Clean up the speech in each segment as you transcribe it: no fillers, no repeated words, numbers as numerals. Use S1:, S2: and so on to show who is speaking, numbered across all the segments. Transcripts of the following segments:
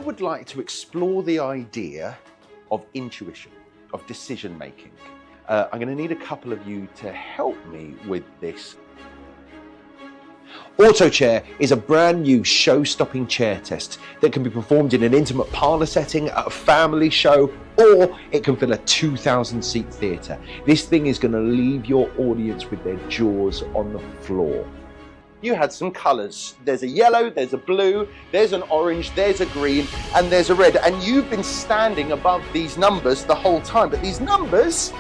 S1: would like to explore the idea of intuition, of decision making. I'm going to need a couple of you to help me with this. Auto Chair is a brand new show-stopping chair test that can be performed in an intimate parlour setting, at a family show, or it can fill a 2,000-seat theatre. This thing is going to leave your audience with their jaws on the floor. You had some colours. There's a yellow, there's a blue, there's an orange, there's a green, and there's a red. And you've been standing above these numbers the whole time. But these numbers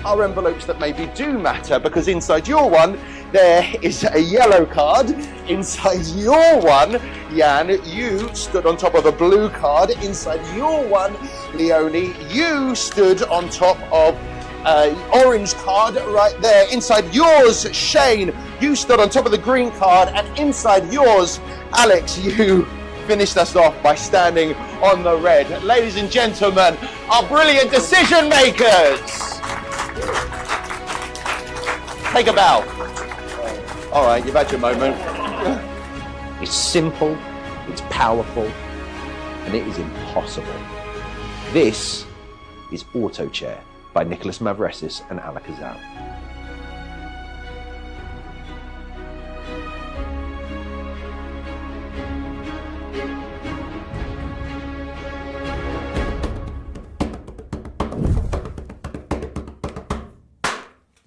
S1: are envelopes that maybe do matter, because inside your one, there is a yellow card. Inside your one, Jan, you stood on top of a blue card. Inside your one, Leonie, you stood on top of orange card right there. Inside yours, Shane, you stood on top of the green card, and inside yours, Alex, you finished us off by standing on the red. Ladies and gentlemen, our brilliant decision makers. Take a bow. All right, you've had your moment. It's simple, it's powerful, and it is impossible. This is Auto Chair by Nicholas Mavresis and Alakazam.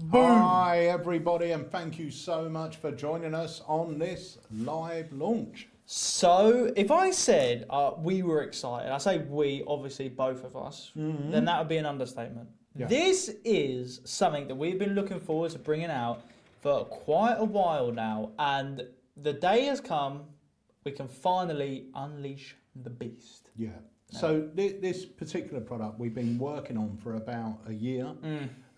S2: Hi everybody, and thank you so much for joining us on this live launch.
S3: So, if I said we were excited, I say we, obviously both of us, then that would be an understatement. Yeah. This is something that we've been looking forward to bringing out for quite a while now, and the day has come, we can finally unleash the beast.
S2: Yeah. So this particular product we've been working on for about a year.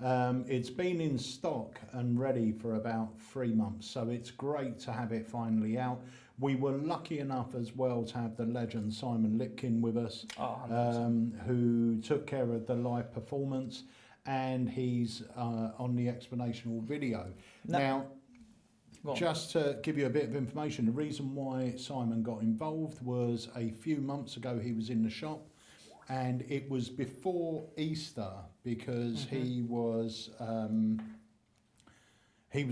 S2: It's been in stock and ready for about 3 months, so it's great to have it finally out. We were lucky enough as well to have the legend Simon Lipkin with us, who took care of the live performance, and he's on the explanational video. Now, just to give you a bit of information, the reason why Simon got involved was a few months ago he was in the shop, and it was before Easter, because he was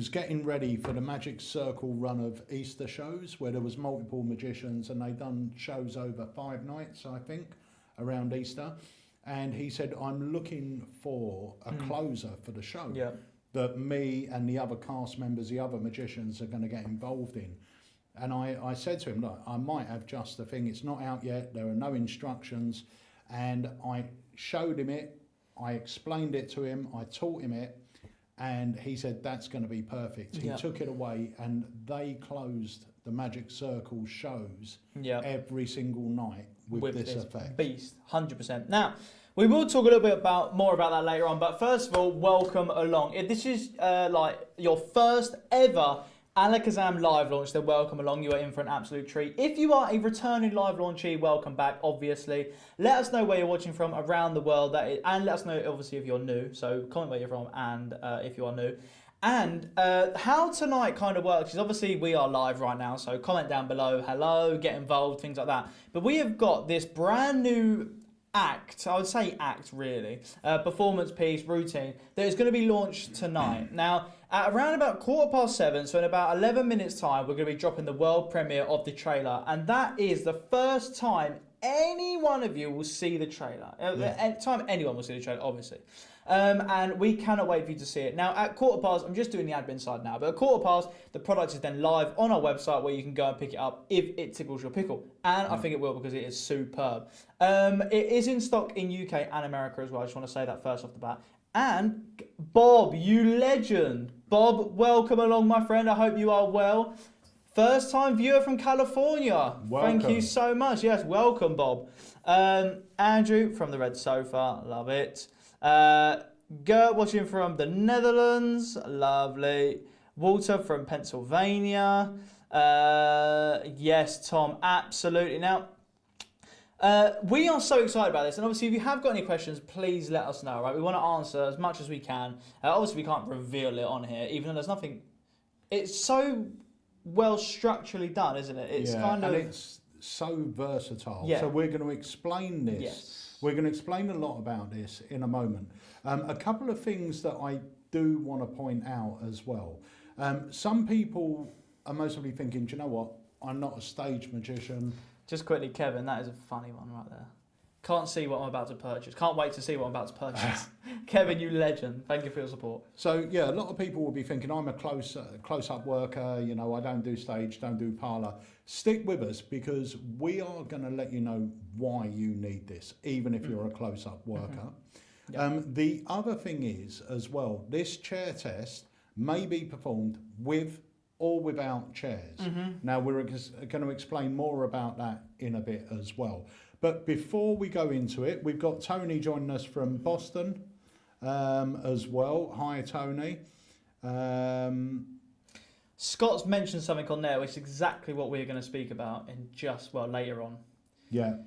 S2: getting ready for the Magic Circle run of Easter shows, where there was multiple magicians, and they'd done shows over 5 nights, I think, around Easter. And he said, I'm looking for a closer for the show that me and the other cast members, the other magicians, are going to get involved in. And I said to him, look, I might have just the thing. It's not out yet. There are no instructions. And I showed him it. I explained it to him. I taught him it. And he said, that's going to be perfect. He took it away, and they closed the Magic Circle shows every single night with this effect.
S3: Beast, 100%. Now, we will talk a little bit more about that later on, but first of all, welcome along. If this is like your first ever Alakazam live launch, then welcome along. You are in for an absolute treat. If you are a returning live launchee, welcome back, obviously. Let us know where you're watching from around the world, and let us know, obviously, if you're new. So comment where you're from and if you are new. And how tonight kind of works is, obviously we are live right now, so comment down below, hello, get involved, things like that. But we have got this brand new act, I would say act really, performance piece, routine, that is going to be launched tonight. Now, at around about 7:15, so in about 11 minutes time, we're going to be dropping the world premiere of the trailer, and that is the first time any one of you will see the trailer. Time anyone will see the trailer, obviously. And we cannot wait for you to see it. Now, at 7:15, I'm just doing the admin side now, but at 7:15, the product is then live on our website, where you can go and pick it up if it tickles your pickle. And I think it will, because it is superb. It is in stock in UK and America as well. I just want to say that first off the bat. And Bob, you legend. Bob, welcome along, my friend. I hope you are well. First time viewer from California.
S2: Welcome.
S3: Thank you so much. Yes, welcome, Bob. Andrew from the Red Sofa. Love it. Gert watching from the Netherlands. Lovely. Walter from Pennsylvania. Yes, Tom, absolutely. Now, we are so excited about this, and obviously if you have got any questions, please let us know, right? We want to answer as much as we can. Obviously we can't reveal it on here, even though there's nothing. It's so well structurally done, isn't it? It's kind of...
S2: And so versatile.
S3: Yeah.
S2: So we're going to explain this.
S3: Yes.
S2: We're going to explain a lot about this in a moment. A couple of things that I do want to point out as well. Some people are mostly thinking, do you know what? I'm not a stage magician.
S3: Just quickly, Kevin, that is a funny one right there. Can't see what I'm about to purchase. Can't wait to see what I'm about to purchase. Kevin, you legend. Thank you for your support.
S2: So yeah, a lot of people will be thinking I'm a close-up worker. You know, I don't do stage, don't do parlour. Stick with us because we are going to let you know why you need this, even if you're a close-up worker. The other thing is as well, this chair test may be performed with or without chairs. Now we're going to explain more about that in a bit as well. But before we go into it, we've got Tony joining us from Boston as well. Hi, Tony.
S3: Scott's mentioned something on there, which is exactly what we're going to speak about in later on.
S2: Yeah.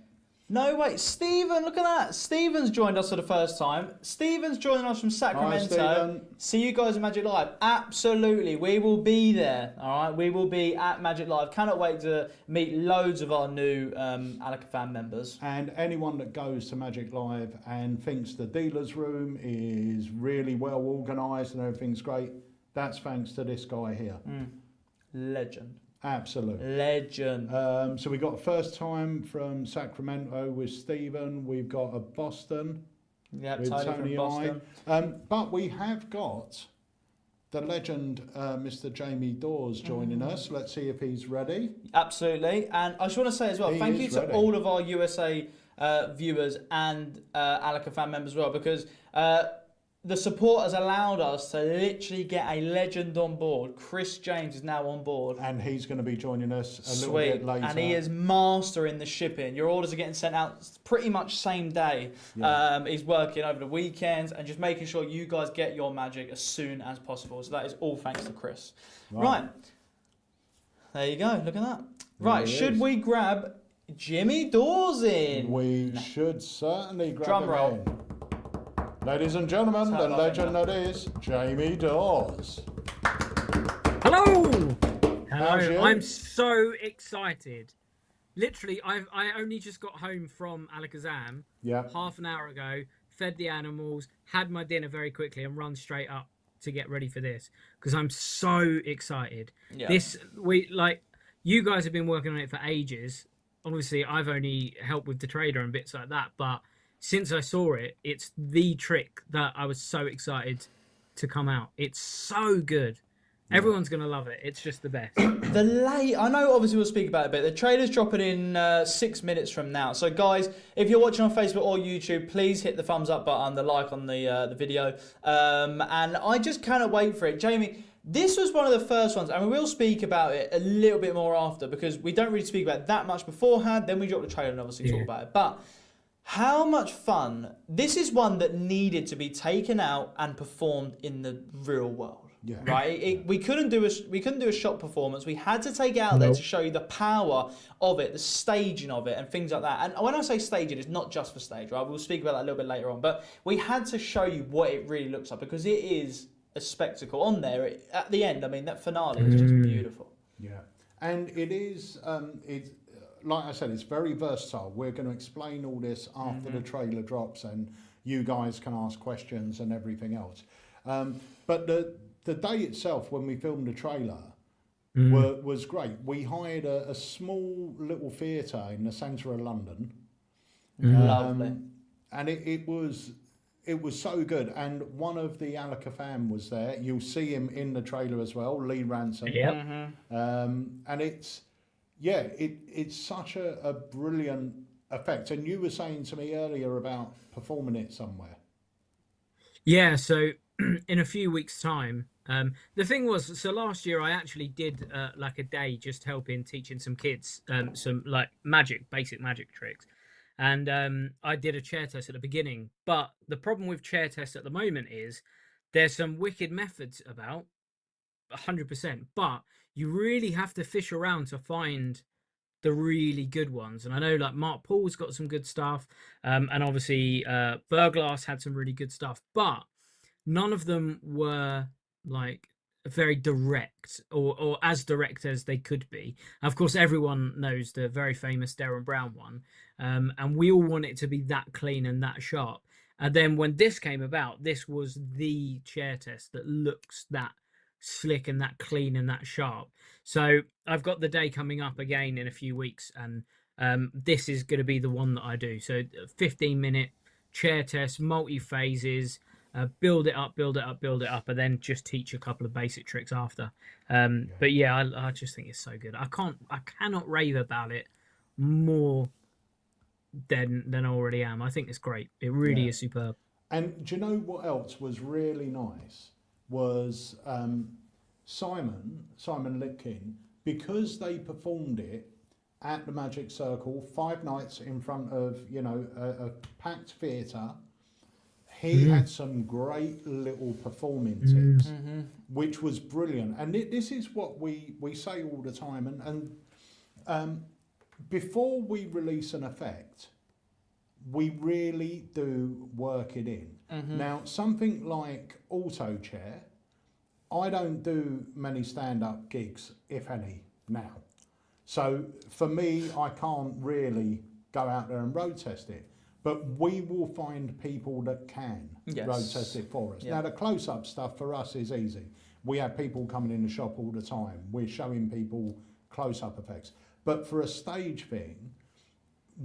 S3: No, wait, Stephen, look at that. Stephen's joined us for the first time. Stephen's joining us from Sacramento.
S2: Hi, Stephen.
S3: See you guys at Magic Live. Absolutely, we will be there, all right? We will be at Magic Live. Cannot wait to meet loads of our new Alakazam members.
S2: And anyone that goes to Magic Live and thinks the dealer's room is really well organised and everything's great, that's thanks to this guy here.
S3: Legend.
S2: Absolutely.
S3: Legend.
S2: So we got a first time from Sacramento with Stephen. We've got a Boston
S3: Yep,
S2: with
S3: Tony from Boston.
S2: But we have got the legend, Mr. Jamie Dawes, joining us. Let's see if he's ready.
S3: Absolutely. And I just want to say as well, thank you to all of our USA viewers and Alaka fan members as well, because the support has allowed us to literally get a legend on board. Chris James is now on board.
S2: And he's going to be joining us a little bit later.
S3: And he is mastering the shipping. Your orders are getting sent out pretty much same day.
S2: Yeah.
S3: He's working over the weekends and just making sure you guys get your magic as soon as possible. So that is all thanks to Chris. Right. There you go. Look at that. Right. Should we grab Jimmy Dawes in?
S2: We should certainly grab
S3: Drum
S2: him
S3: roll.
S2: in. Ladies and gentlemen, the legend that is Jamie Dawes.
S4: Hello!
S2: How's you?
S4: I'm so excited. Literally, I only just got home from Alakazam half an hour ago, fed the animals, had my dinner very quickly and run straight up to get ready for this because I'm so excited.
S3: Yeah.
S4: You guys have been working on it for ages. Obviously, I've only helped with the trader and bits like that, but since I saw it, it's the trick that I was so excited to come out. It's so good. Everyone's going to love it. It's just the best.
S3: I know obviously we'll speak about it a bit. The trailer's dropping in 6 minutes from now. So guys, if you're watching on Facebook or YouTube, please hit the thumbs up button, the like on the video. And I just cannot wait for it. Jamie, this was one of the first ones, and we will speak about it a little bit more after because we don't really speak about it that much beforehand. Then we drop the trailer and obviously talk about it. But how much fun. This is one that needed to be taken out and performed in the real world.
S2: Yeah.
S3: Right? We couldn't do a shop performance. We had to take it out there to show you the power of it, the staging of it and things like that. And when I say staging, it's not just for stage, right? We'll speak about that a little bit later on. But we had to show you what it really looks like because it is a spectacle on there. At the end, I mean, that finale is just beautiful.
S2: Yeah. And it is, like I said, it's very versatile. We're going to explain all this after the trailer drops and you guys can ask questions and everything else. But the day itself, when we filmed the trailer, was great. We hired a small little theatre in the centre of London.
S3: Lovely.
S2: And it was so good. And one of the Alaka fam was there. You'll see him in the trailer as well, Lee Ransom.
S4: Yep.
S2: And it's such a brilliant effect. And you were saying to me earlier about performing it somewhere.
S4: Yeah, so in a few weeks' time, the thing was, so last year I actually did like a day just helping teaching some kids some like basic magic tricks. And I did a chair test at the beginning. But the problem with chair tests at the moment is there's some wicked methods about, 100%. But you really have to fish around to find the really good ones. And I know like Mark Paul's got some good stuff. And obviously Burglass had some really good stuff. But none of them were like very direct, or as direct as they could be. Of course, everyone knows the very famous Darren Brown one, and we all want it to be that clean and that sharp. And then when this came about, this was the chair test that looks that slick and that clean and that sharp. So I've got the day coming up again in a few weeks, and this is going to be the one that I do. So 15-minute chair test, multi-phases, build it up, build it up, build it up, and then just teach a couple of basic tricks after. But yeah, I just think it's so good. I cannot rave about it more than I already am. I think it's great. It really is superb.
S2: And do you know what else was really nice? Was Simon Lipkin, because they performed it at the Magic Circle 5 nights in front of, you know, a packed theatre. He had some great little performing tips, which was brilliant. And this is what we say all the time. And before we release an effect, we really do work it in. Now, something like Auto Chair, I don't do many stand-up gigs, if any, now. So for me, I can't really go out there and road test it. But we will find people that can road test it for us. Now, the close-up stuff for us is easy. We have people coming in the shop all the time. We're showing people close-up effects. But for a stage thing,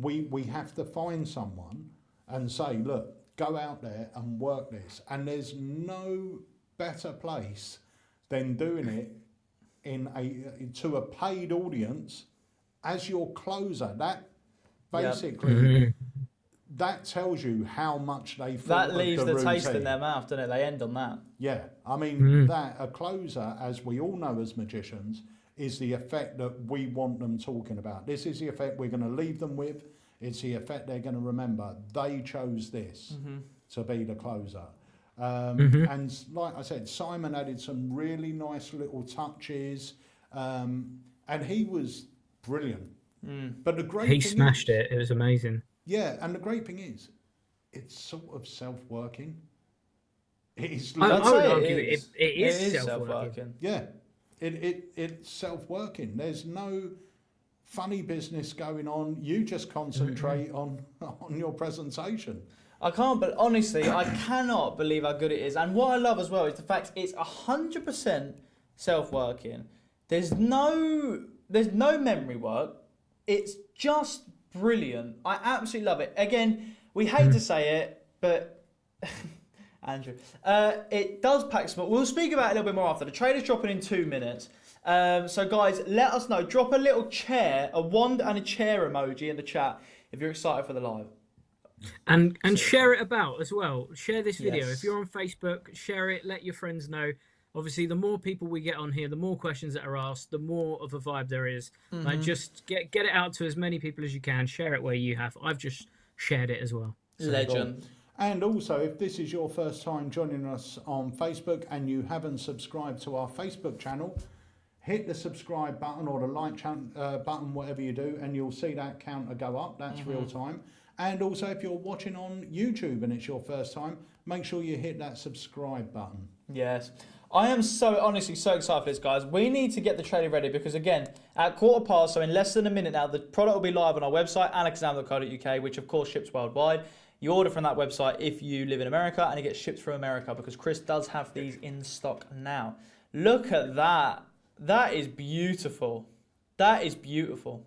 S2: we have to find someone and say, look, go out there and work this. And there's no better place than doing it to a paid audience as your closer. That basically... That tells you how much they thought
S3: that leaves
S2: of the
S3: the taste
S2: routine.
S3: in their mouth, doesn't it? They end on that.
S2: Yeah, I mean, that a closer, as we all know as magicians, is the effect that we want them talking about. This is the effect we're going to leave them with. It's the effect they're going to remember. They chose this to be the closer. And like I said, Simon added some really nice little touches, and he was brilliant. But the great
S4: He
S2: thing
S4: smashed
S2: is,
S4: it. It was amazing.
S2: Yeah, and the great thing is, it's sort of self-working. It's
S4: I would
S3: say
S4: argue
S3: it is.
S4: it is
S3: It is
S4: self-working.
S2: yeah, it's self-working. There's no funny business going on. You just concentrate on your presentation.
S3: I can't, but honestly, I cannot believe how good it is. And what I love as well is the fact it's 100% self-working. There's no memory work. It's just brilliant. I absolutely love it. Again, we hate to say it, but Andrew, it does pack small. We'll speak about it a little bit more after. The trailer's dropping in 2 minutes. So guys, let us know. Drop a little chair, a wand and a chair emoji in the chat if you're excited for the live.
S4: And share it about as well. Share this video.
S3: Yes.
S4: If you're on Facebook, share it. Let your friends know. Obviously, the more people we get on here, the more questions that are asked, the more of a vibe there is. Like, just get it out to as many people as you can. Share it where you have. I've just shared it as well.
S3: Legend.
S2: Cool. And also, if this is your first time joining us on Facebook and you haven't subscribed to our Facebook channel, hit the subscribe button or the like button, whatever you do, and you'll see that counter go up. That's real time. And also, if you're watching on YouTube and it's your first time, make sure you hit that subscribe button.
S3: Yes. I am honestly so excited for this, guys. We need to get the trailer ready because, again, at 1:15, so in less than a minute now, the product will be live on our website, alakazam.co.uk, which, of course, ships worldwide. You order from that website if you live in America, and it gets shipped from America because Chris does have these in stock now. Look at that. That is beautiful. That is beautiful.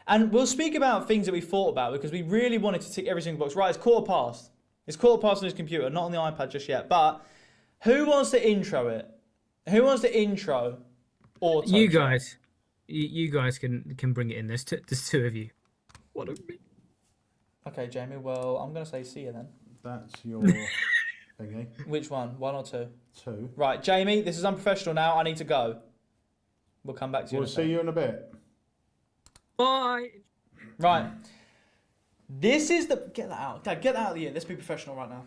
S3: And we'll speak about things that we thought about because we really wanted to tick every single box. Right, it's 1:15. It's 1:15 on his computer, not on the iPad just yet. But who wants to intro it? Who wants to intro Auto?
S4: You guys. You guys can bring it in. There's two of you. What a me.
S3: Okay, Jamie. Well, I'm going to say see you then.
S2: That's your thingy.
S3: Which one? 1 or 2?
S2: 2.
S3: Right, Jamie, this is unprofessional now. I need to go. We'll come back to you
S2: We'll see you in a bit.
S4: Bye.
S3: Right. This is the... Get that out. Dad, get that out of the ear. Let's be professional right now.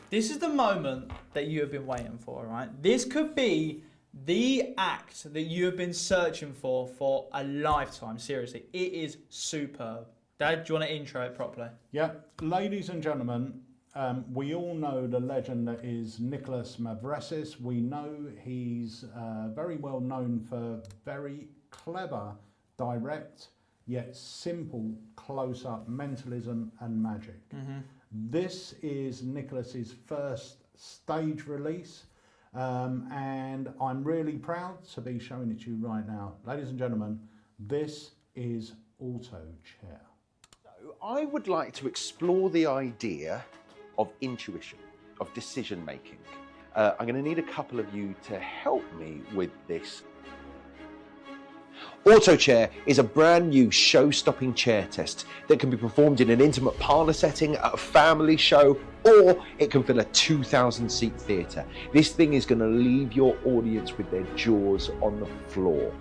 S3: This is the moment that you have been waiting for, right? This could be the act that you have been searching for a lifetime. Seriously, it is superb. Dad, do you want to intro it properly?
S2: Yeah, ladies and gentlemen, we all know the legend that is Nicholas Mavresis. We know he's very well known for very clever, direct, yet simple close-up mentalism and magic. This is Nicholas's first stage release, and I'm really proud to be showing it to you right now. Ladies and gentlemen, this is Auto Chair.
S1: So I would like to explore the idea of intuition, of decision making. I'm going to need a couple of you to help me with this. Auto Chair is a brand new show-stopping chair test that can be performed in an intimate parlour setting, at a family show, or it can fill a 2,000-seat theatre. This thing is going to leave your audience with their jaws on the floor.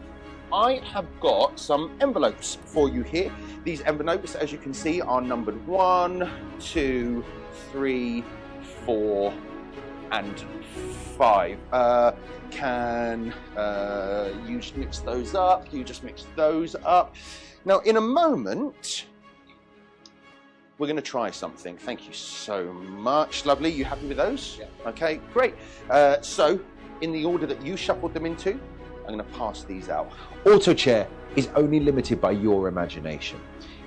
S1: I have got some envelopes for you here. These envelopes, as you can see, are numbered 1, 2, 3, 4, and 5. Can you just mix those up? You just mix those up. Now, in a moment, we're going to try something. Thank you so much. Lovely. You happy with those? Yeah. Okay, great. So, in the order that you shuffled them into, I'm going to pass these out. Auto Chair is only limited by your imagination.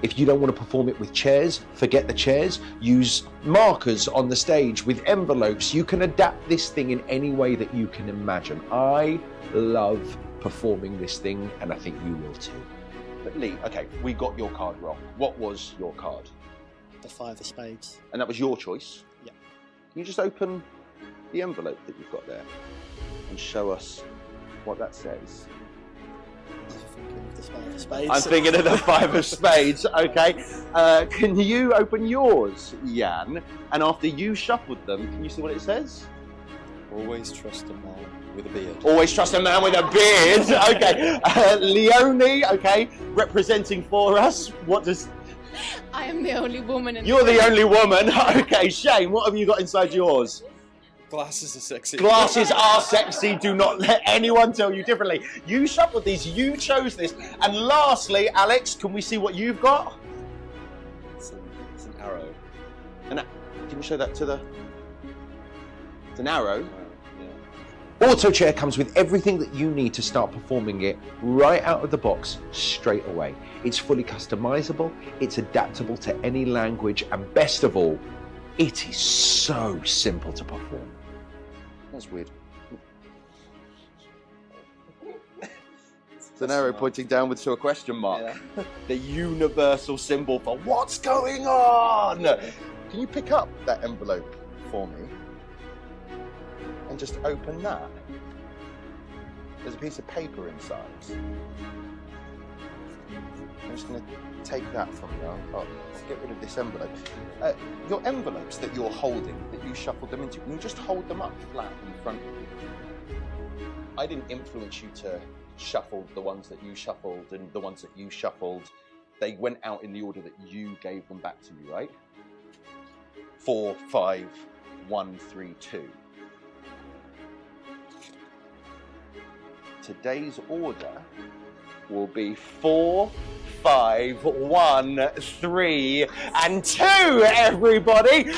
S1: If you don't want to perform it with chairs, forget the chairs. Use markers on the stage with envelopes. You can adapt this thing in any way that you can imagine. I love performing this thing, and I think you will too. But Lee, okay, we got your card wrong. What was your card?
S5: The 5 of spades.
S1: And that was your choice?
S5: Yeah.
S1: Can you just open the envelope that you've got there and show us what that says? I'm thinking of the 5 of spades. Okay. Can you open yours, Jan? And after you shuffled them, can you see what it says?
S5: Always trust a man with a beard.
S1: Always trust a man with a beard. Okay. Leonie, okay, representing for us. What does...
S6: I am the only woman in
S1: You're the only woman. Okay, Shane, what have you got inside yours?
S5: Glasses are sexy.
S1: Glasses are sexy. Do not let anyone tell you differently. You shuffled these. You chose this. And lastly, Alex, can we see what you've got?
S5: It's an arrow.
S1: Can you show that to the... It's an arrow.
S5: Yeah.
S1: Auto Chair comes with everything that you need to start performing it right out of the box straight away. It's fully customizable. It's adaptable to any language. And best of all, it is so simple to perform. That's weird. It's an arrow pointing downwards to a question mark.
S5: Yeah.
S1: The universal symbol for what's going on. Can you pick up that envelope for me? And just open that. There's a piece of paper inside. I'm just going to take that from you. I'll get rid of this envelope. Your envelopes that you're holding, that you shuffled them into, can you just hold them up flat in front of you? I didn't influence you to shuffle the ones that you shuffled and the ones that you shuffled. They went out in the order that you gave them back to me, right? 4, 5, 1, 3, 2. Today's order will be 4, 5, 1, 3, and 2, everybody!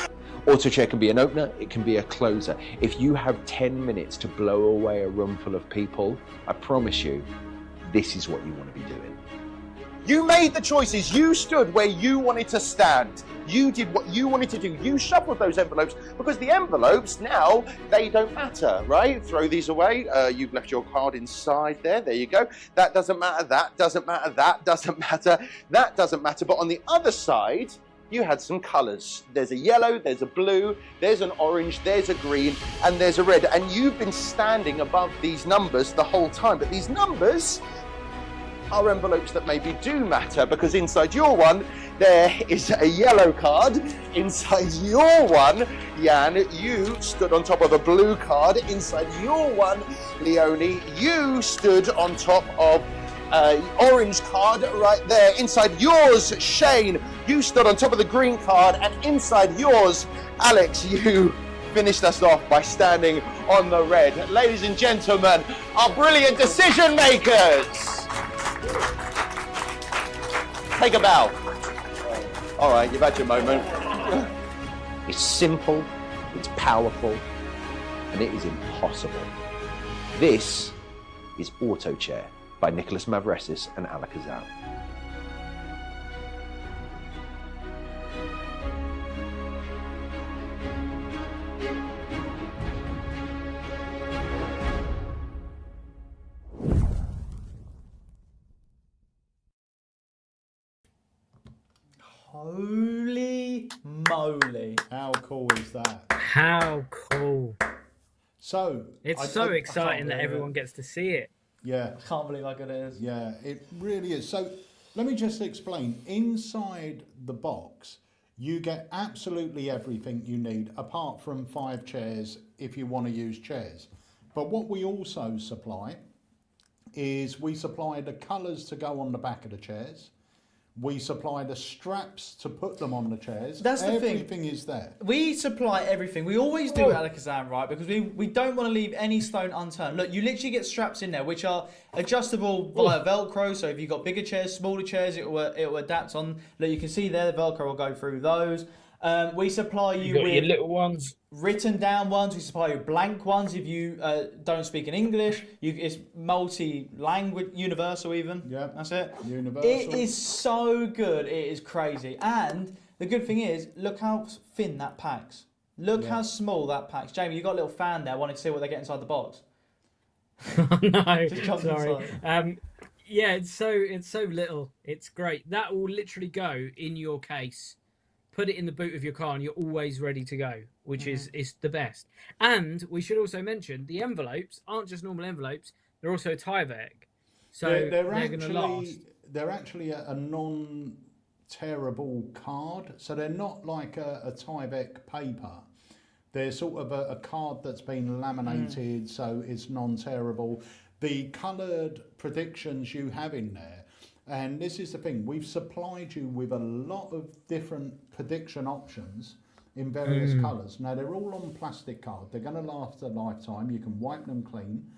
S1: Auto Chair can be an opener, it can be a closer. If you have 10 minutes to blow away a room full of people, I promise you, this is what you want to be doing. You made the choices, you stood where you wanted to stand. You did what you wanted to do. You shuffled those envelopes because the envelopes now, they don't matter, right? Throw these away. You've left your card inside there. There you go. That doesn't matter. That doesn't matter. That doesn't matter. That doesn't matter. But on the other side, you had some colours. There's a yellow, there's a blue, there's an orange, there's a green, and there's a red. And you've been standing above these numbers the whole time. But these numbers are envelopes that maybe do matter, because inside your one there is a yellow card. Inside your one, Jan, you stood on top of a blue card. Inside your one, Leonie, you stood on top of orange card right there. Inside yours, Shane, you stood on top of the green card, and inside yours, Alex, you finished us off by standing on the red. Ladies and gentlemen, our brilliant decision makers. Take a bow. All right, you've had your moment. It's simple, it's powerful, and it is impossible. This is Auto Chair by Nicholas Mavresis and Alakazam.
S3: Holy moly.
S2: How cool is that?
S4: How cool.
S2: So
S4: It's
S2: I
S4: so
S2: can't
S4: exciting that
S2: believe it.
S4: everyone gets to see it.
S2: Yeah,
S3: I can't believe how good it is.
S2: yeah, it really is. So let me just explain. Inside the box, you get absolutely everything you need, apart from 5 chairs if you want to use chairs. But what we also supply is we supply the colours to go on the back of the chairs. We supply the straps to put them on the chairs.
S3: That's the thing.
S2: Everything is there.
S3: We supply everything. We always do at Alakazam, right? Because we don't want to leave any stone unturned. Look, you literally get straps in there, which are adjustable via Velcro. So if you've got bigger chairs, smaller chairs, it will adapt on. Look, you can see there, the Velcro will go through those. We supply you
S4: Got
S3: with
S4: your little ones.
S3: written down ones. We supply you blank ones if you don't speak in English. It's multi-language, universal even.
S2: Yeah,
S3: That's it.
S2: universal.
S3: It is so good. It is crazy. And the good thing is, look how thin that packs. Look how small that packs. Jamie, you got a little fan there. Wanting to see what they get inside the box.
S4: No,
S3: Just jump
S4: sorry.
S3: inside.
S4: Yeah, it's so little. It's great. That will literally go in your case. Put it in the boot of your car and you're always ready to go, which is the best. And we should also mention the envelopes aren't just normal envelopes, they're also Tyvek. So they're going to last.
S2: They're actually a non-tearable card, so they're not like a Tyvek paper. They're sort of a card that's been laminated, so it's non-tearable. The coloured predictions you have in there, and this is the thing, we've supplied you with a lot of different prediction options in various colours. Now, they're all on plastic card. They're going to last a lifetime. You can wipe them clean.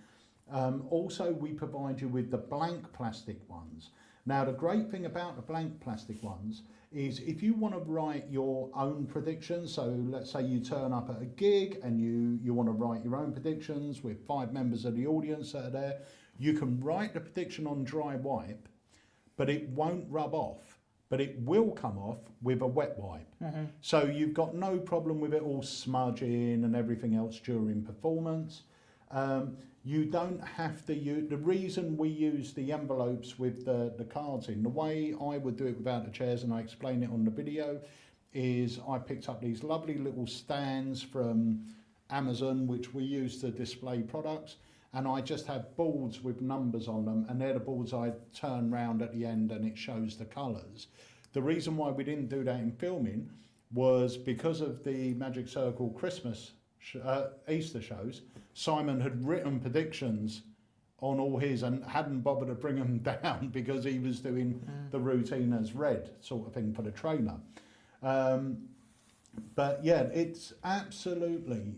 S2: Also, we provide you with the blank plastic ones. Now, the great thing about the blank plastic ones is if you want to write your own predictions, so let's say you turn up at a gig and you want to write your own predictions with 5 members of the audience that are there, you can write the prediction on dry wipe, but it won't rub off, but it will come off with a wet wipe. So you've got no problem with it all smudging and everything else during performance. You don't have to use, the reason we use the envelopes with the cards in, the way I would do it without the chairs, and I explain it on the video, is I picked up these lovely little stands from Amazon, which we use to display products, and I just have boards with numbers on them, and they're the boards I turn round at the end and it shows the colours. The reason why we didn't do that in filming was because of the Magic Circle Christmas Easter shows. Simon had written predictions on all his and hadn't bothered to bring them down because he was doing the routine as red sort of thing for the trainer. But yeah, it's absolutely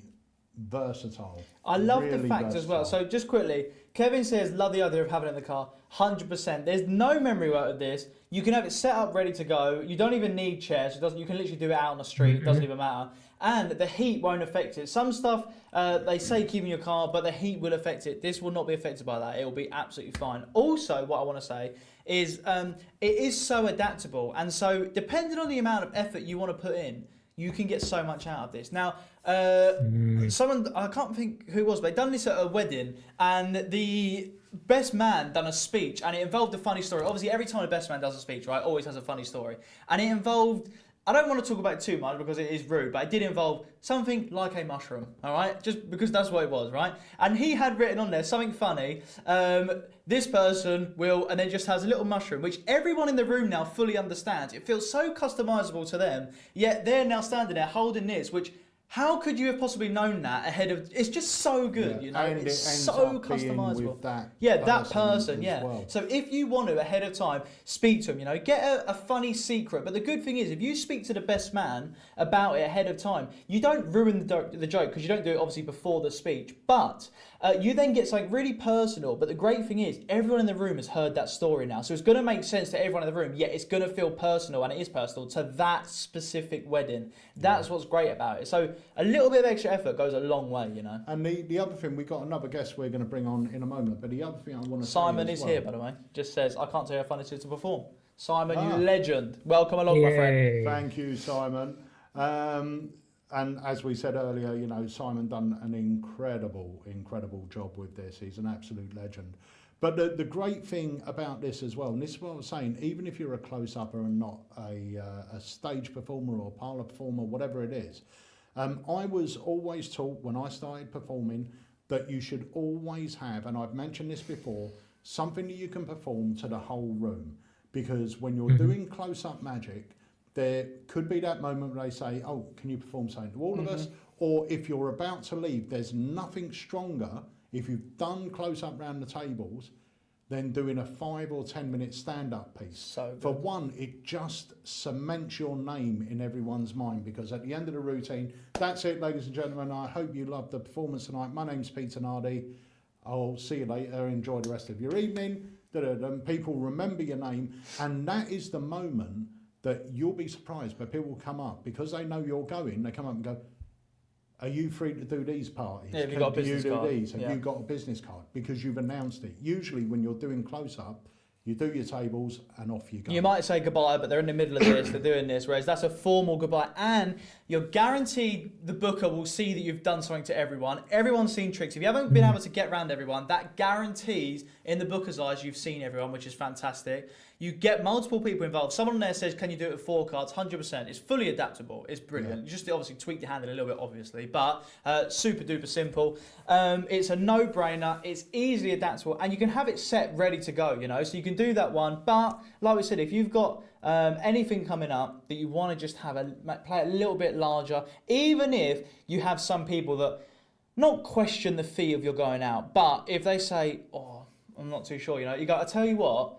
S2: versatile.
S3: I love
S2: really
S3: the fact as well. So just quickly, Kevin says, love the idea of having it in the car. 100%. There's no memory work with this. You can have it set up, ready to go. You don't even need chairs. You can literally do it out on the street. It doesn't even matter. And the heat won't affect it. Some stuff, they say keep in your car, but the heat will affect it. This will not be affected by that. It will be absolutely fine. Also, what I want to say is it is so adaptable. And so depending on the amount of effort you want to put in, you can get so much out of this. Now, someone, I can't think who it was, but they done this at a wedding, and the best man done a speech, and it involved a funny story. Obviously, every time a best man does a speech, right, always has a funny story. And it involved, I don't want to talk about it too much because it is rude, but it did involve something like a mushroom, all right? Just because that's what it was, right? And he had written on there something funny, this person will, and then just has a little mushroom, which everyone in the room now fully understands. It feels so customizable to them, yet they're now standing there holding this, which How could you have possibly known that ahead of? It's just so good,
S2: Yeah,
S3: you know.
S2: and
S3: It's
S2: it ends
S3: so
S2: up being
S3: customizable.
S2: with that
S3: that
S2: person
S3: person,
S2: as
S3: yeah.
S2: well.
S3: So if you want to ahead of time speak to him, you know, get a funny secret. But the good thing is, if you speak to the best man about it ahead of time, you don't ruin the joke because you don't do it obviously before the speech. But you then get something really personal. But the great thing is, everyone in the room has heard that story now, so it's going to make sense to everyone in the room. Yet it's going to feel personal, and it is personal to that specific wedding. That's what's great about it. So a little bit of extra effort goes a long way, you know.
S2: And the other thing, we got another guest we're going to bring on in a moment, but the other thing I want to
S3: Simon
S2: say
S3: is
S2: as
S3: here,
S2: well,
S3: by the way. Just says, I can't tell you how fun it is to perform. Simon, you legend. Welcome along, my friend.
S4: Yay.
S2: Thank you, Simon. And as we said earlier, you know, Simon done an incredible job with this. He's an absolute legend. But the great thing about this as well, and this is what I was saying, even if you're a close-upper and not a stage performer or parlour performer, whatever it is, I was always taught when I started performing that you should always have, and I've mentioned this before, something that you can perform to the whole room. Because when you're doing close-up magic, there could be that moment where they say, oh, can you perform something to all of us? Or if you're about to leave, there's nothing stronger, if you've done close-up round the tables, than doing a 5 or 10 minute stand-up piece.
S3: So good.
S2: For one, it just cements your name in everyone's mind, because at the end of the routine, that's it, ladies and gentlemen. I hope you loved the performance tonight. My name's Peter Nardi. I'll see you later. Enjoy the rest of your evening. People remember your name, and that is the moment that you'll be surprised, but people will come up because they know you're going. They come up and go, are you free to do these parties?
S3: Yeah, have you got a business card?
S2: Have you got a business card? Because you've announced it. Usually when you're doing close-up, you do your tables and off you go.
S3: You might say goodbye, but they're in the middle of this, they're doing this, whereas that's a formal goodbye, and you're guaranteed the booker will see that you've done something to everyone. Everyone's seen tricks. If you haven't been able to get around everyone, that guarantees in the booker's eyes you've seen everyone, which is fantastic. You get multiple people involved. Someone there says, can you do it with 4 cards? 100%. It's fully adaptable. It's brilliant. You just obviously tweak your hand a little bit, obviously, but super duper simple. It's a no-brainer. It's easily adaptable, and you can have it set ready to go, you know, so you can do that one. But like we said, if you've got anything coming up that you want to just have play a little bit larger, even if you have some people that not question the fee of your going out, but if they say, oh, I'm not too sure, you know, you go, I tell you what,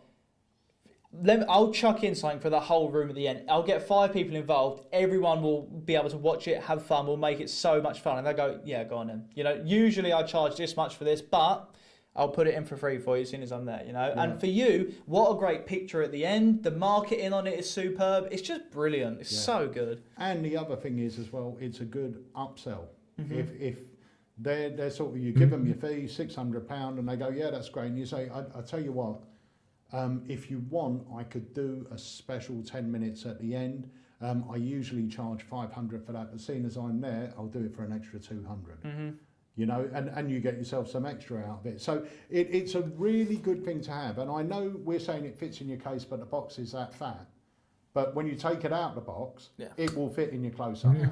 S3: I'll chuck in something for the whole room at the end. I'll get 5 people involved. Everyone will be able to watch it, have fun. We'll make it so much fun. And they go, yeah, go on then. You know, usually I charge this much for this, but I'll put it in for free for you as soon as I'm there, you know. Yeah. And for you, what a great picture at the end. The marketing on it is superb. It's just brilliant. It's so good.
S2: And the other thing is as well, it's a good upsell. If they're sort of, you give them your fee, £600, and they go, yeah, that's great. And you say, I tell you what, if you want, I could do a special 10 minutes at the end. I usually charge 500 for that, but seeing as I'm there, I'll do it for an extra 200. You know, and you get yourself some extra out of it. So it's a really good thing to have. And I know we're saying it fits in your case, but the box is that fat. But when you take it out of the box, it will fit in your close-up bag.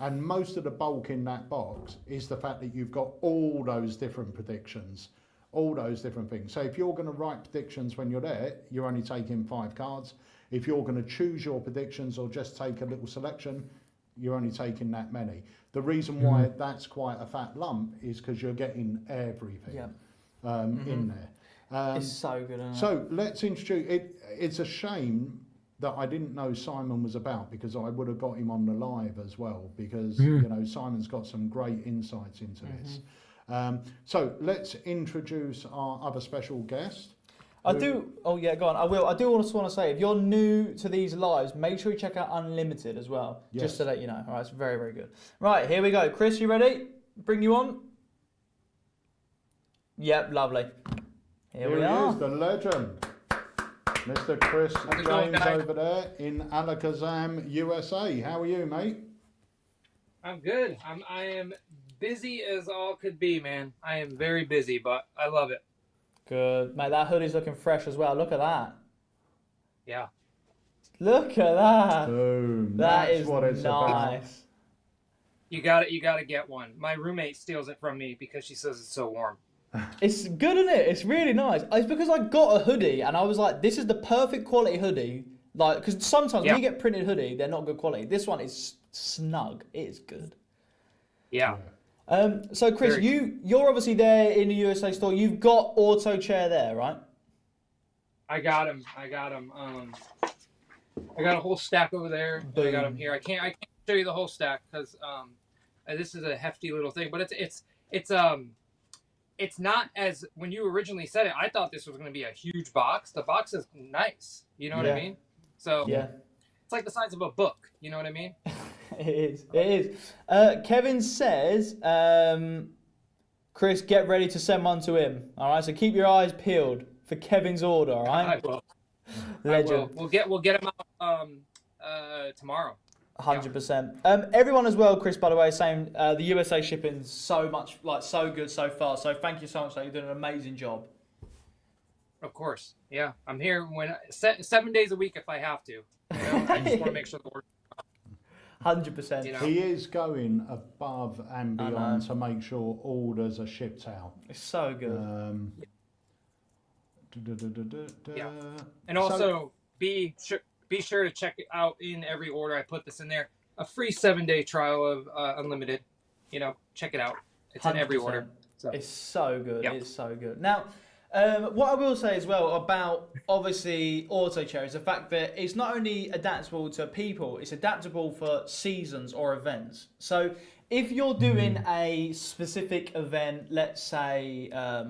S2: And most of the bulk in that box is the fact that you've got all those different predictions, all those different things. So if you're going to write predictions when you're there, you're only taking 5 cards. If you're going to choose your predictions or just take a little selection, you're only taking that many. The reason why that's quite a fat lump is because you're getting everything in there.
S3: It's so good. Isn't it?
S2: So let's introduce it. It's a shame that I didn't know Simon was about, because I would have got him on the live as well, because you know, Simon's got some great insights into this. So let's introduce our other special guest.
S3: I do. Oh yeah, go on. I will. I do also want to say, if you're new to these lives, make sure you check out Unlimited as well, just to let you know. All right, it's very, very good. Right, here we go. Chris, you ready? Bring you on. Yep, lovely. Here we are.
S2: Is the legend, Mr. Chris James over there in Alakazam, USA. How are you, mate?
S7: I'm good. I am busy as all could be, man. I am very busy, but I love it.
S3: Good. Mate, that hoodie's looking fresh as well. Look at that.
S7: Yeah.
S3: Look at that.
S2: Boom.
S3: That
S2: That's
S3: is
S2: what it's about.
S3: nice.
S7: You gotta get one. My roommate steals it from me because she says it's so warm.
S3: It's good, isn't it? It's really nice. It's because I got a hoodie and I was like, this is the perfect quality hoodie. Like, because sometimes when you get printed hoodie, they're not good quality. This one is snug. It is good.
S7: Yeah.
S3: So Chris, you're obviously there in the USA store. You've got Auto Chair there, right?
S7: I got him. I got a whole stack over there. And I got him here. I can't show you the whole stack because this is a hefty little thing. But it's not as when you originally said it. I thought this was going to be a huge box. The box is nice. You know what I mean? So it's like the size of a book. You know what I mean?
S3: It is. It is. Kevin says, Chris, get ready to send one to him. All right. So keep your eyes peeled for Kevin's order. All right.
S7: I will.
S3: Legend.
S7: We'll get him out tomorrow.
S3: 100%. Everyone as well, Chris, by the way, saying the USA shipping's so good so far. So thank you so much. You're doing an amazing job.
S7: Of course. Yeah. I'm here 7 days a week if I have to. You know? I just want to make sure the order.
S3: 100%.
S7: You know?
S2: He is going above and beyond to make sure orders are shipped out.
S3: It's so good.
S7: Yeah. And also be sure to check it out in every order. I put this in there. A free 7-day trial of Unlimited. You know, check it out. It's 100%. In every order. So.
S3: It's so good. Yep. It's so good. Now, what I will say as well about obviously Auto Chair is the fact that it's not only adaptable to people, it's adaptable for seasons or events. So if you're doing a specific event, let's say, I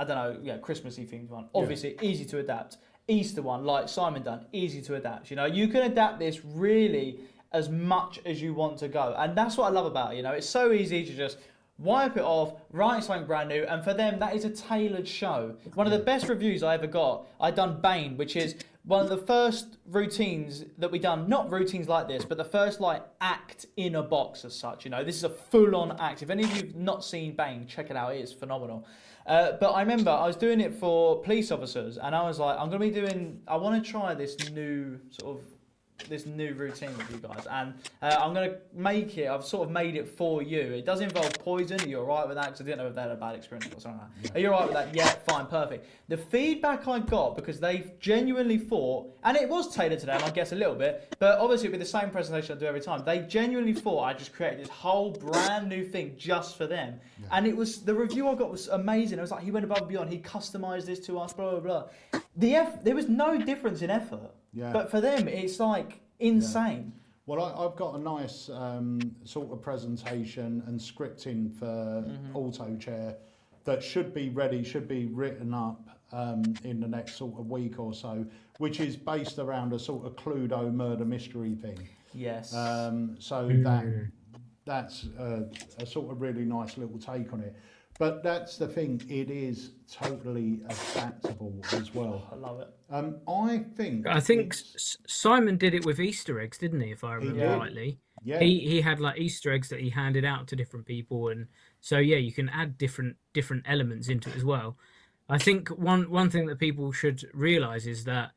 S3: don't know, Christmassy themed one, obviously easy to adapt. Easter one, like Simon done, easy to adapt. You know, you can adapt this really as much as you want to go. And that's what I love about it. You know, it's so easy to just wipe it off, write something brand new, and for them, that is a tailored show. One of the best reviews I ever got, I done Bane, which is one of the first routines that we done, not routines like this, but the first like act in a box as such. You know, this is a full-on act. If any of you've not seen Bane, check it out. It is phenomenal. But I remember I was doing it for police officers, and I was like, I want to try this new routine with you guys, and I'm going to make it. I've sort of made it for you. It does involve poison. Are you alright with that? Because I didn't know if they had a bad experience or something like that. Are you alright with that? Yeah, fine, perfect. The feedback I got, because they genuinely thought, and it was tailored to them, I guess a little bit, but obviously with the same presentation I do every time, they genuinely thought I just created this whole brand new thing just for them. Yeah. And it was, the review I got was amazing. It was like, he went above and beyond. He customized this to us, blah, blah, blah. There was no difference in effort. Yeah. But for them, it's like insane.
S2: Yeah. Well, I've got a nice sort of presentation and scripting for Auto Chair that should be ready, should be written up in the next sort of week or so, which is based around a sort of Cluedo murder mystery thing.
S3: Yes.
S2: So that's a sort of really nice little take on it. But that's the thing, it is totally adaptable as well.
S3: I love it.
S2: I think
S4: Simon did it with Easter eggs, didn't he? If I remember rightly. Yeah. He had like Easter eggs that he handed out to different people, and so you can add different elements into it as well. I think one thing that people should realise is that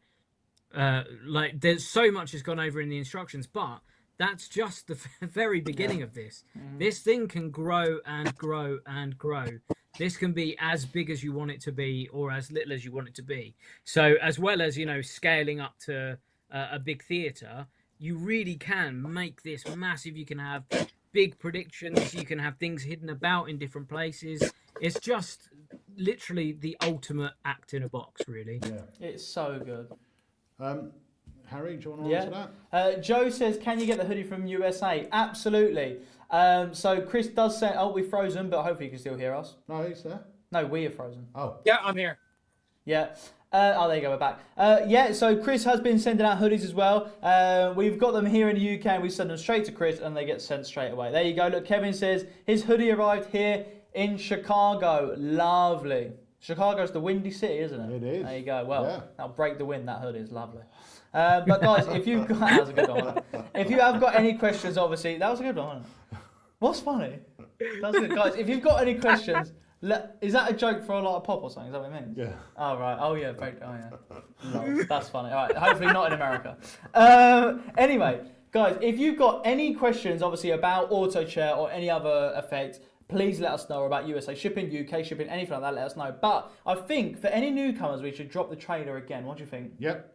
S4: like there's so much has gone over in the instructions, but that's just the very beginning of this. This thing can grow and grow and grow. This can be as big as you want it to be or as little as you want it to be. So as well as, scaling up to a big theatre, you really can make this massive. You can have big predictions. You can have things hidden about in different places. It's just literally the ultimate act in a box, really.
S2: Yeah.
S3: It's so good.
S2: Harry, do you want to answer
S3: that? Joe says, can you get the hoodie from USA? Absolutely. So Chris does say, we're frozen, but hopefully you can still hear us.
S2: No, he's there.
S3: No, we are frozen.
S2: Oh.
S7: Yeah, I'm here.
S3: Yeah. There you go, we're back. So Chris has been sending out hoodies as well. We've got them here in the UK, and we send them straight to Chris, and they get sent straight away. There you go. Look, Kevin says, his hoodie arrived here in Chicago. Lovely. Chicago's the windy city, isn't it?
S2: It is.
S3: There you go. Well, that'll break the wind, that hoodie is lovely. But guys, if you've got... That was a good one. If you have got any questions, obviously... That was a good one, wasn't it? What's funny? That's good. Guys, if you've got any questions... Is that a joke for a lot of pop or something? Is that what it means?
S2: Yeah.
S3: Oh, right. Oh, yeah. No, that's funny. All right. Hopefully not in America. Anyway, guys, if you've got any questions, obviously, about Auto Chair or any other effect, please let us know about USA shipping, UK shipping, anything like that, let us know. But I think for any newcomers, we should drop the trailer again. What do you think?
S2: Yep.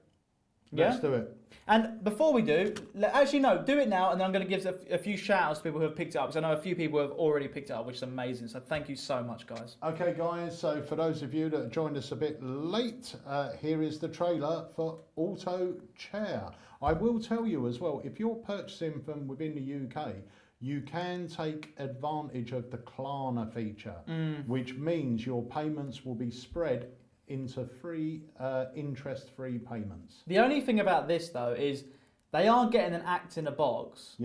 S2: Let's do it.
S3: And before we do, actually no, do it now, and then I'm going to give a few shout outs to people who have picked it up, because I know a few people have already picked it up, which is amazing. So thank you so much, guys.
S2: Okay, guys, so for those of you that joined us a bit late, here is the trailer for Auto Chair. I will tell you as well, if you're purchasing from within the UK, you can take advantage of the Klarna feature, which means your payments will be spread into free, interest-free payments.
S3: The only thing about this though is they are getting an act in a box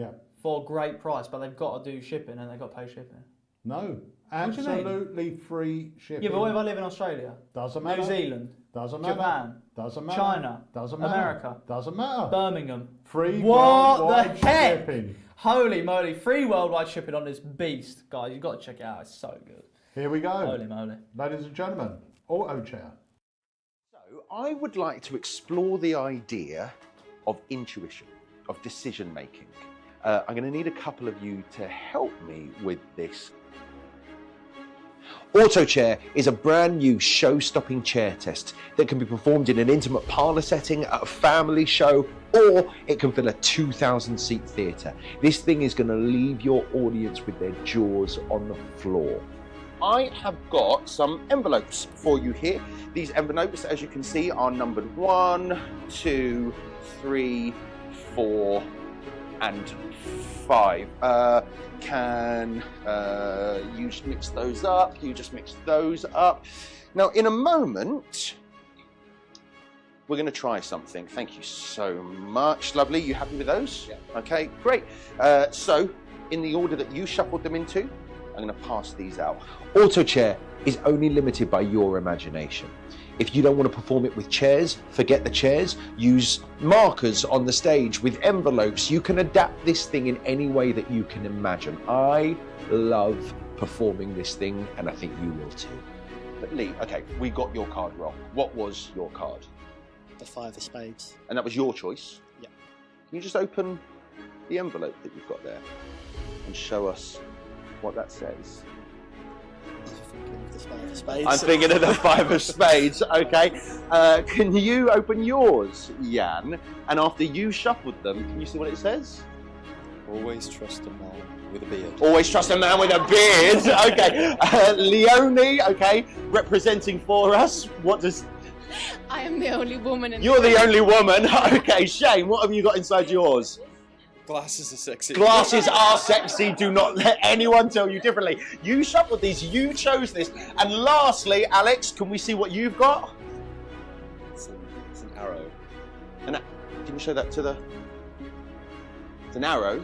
S3: for a great price, but they've got to do shipping and they've got to pay shipping.
S2: No, absolutely free shipping.
S3: Yeah, but what if I live in Australia?
S2: Doesn't matter.
S3: New Zealand?
S2: Doesn't matter.
S3: Japan?
S2: Doesn't matter.
S3: China?
S2: Doesn't matter.
S3: America?
S2: Doesn't matter.
S3: Birmingham?
S2: Free
S3: what the
S2: worldwide
S3: heck?
S2: shipping.
S3: Holy moly, free worldwide shipping on this beast. Guys, you've got to check it out, it's so good.
S2: Here we go.
S3: Holy moly.
S2: Ladies and gentlemen, Auto Chair.
S1: So I would like to explore the idea of intuition, of decision making. I'm going to need a couple of you to help me with this. Auto Chair is a brand new show-stopping chair test that can be performed in an intimate parlour setting, at a family show, or it can fill a 2,000-seat theatre. This thing is going to leave your audience with their jaws on the floor. I have got some envelopes for you here. These envelopes, as you can see, are numbered 1, 2, 3, 4, and 5. Can you just mix those up? You just mix those up. Now, in a moment, we're going to try something. Thank you so much. Lovely. You happy with those?
S5: Yeah.
S1: Okay, great. So, in the order that you shuffled them into, I'm going to pass these out. Auto Chair is only limited by your imagination. If you don't want to perform it with chairs, forget the chairs. Use markers on the stage with envelopes. You can adapt this thing in any way that you can imagine. I love performing this thing, and I think you will too. But Lee, okay, we got your card wrong. What was your card?
S5: The 5 of spades.
S1: And that was your choice?
S5: Yeah.
S1: Can you just open the envelope that you've got there and show us what that says? I'm thinking of the 5 of spades. Okay. Can you open yours, Jan? And after you shuffled them, can you see what it says?
S5: Always trust a man with a beard.
S1: Always trust a man with a beard. Okay. Leonie, okay, representing for us. What does...
S6: I am the only woman in
S1: You're the only woman. Okay, Shane, what have you got inside yours?
S5: Glasses are sexy.
S1: Glasses are sexy. Do not let anyone tell you differently. You shuffled these. You chose this. And lastly, Alex, can we see what you've got?
S5: It's an arrow.
S1: Can you show that to the... It's an arrow.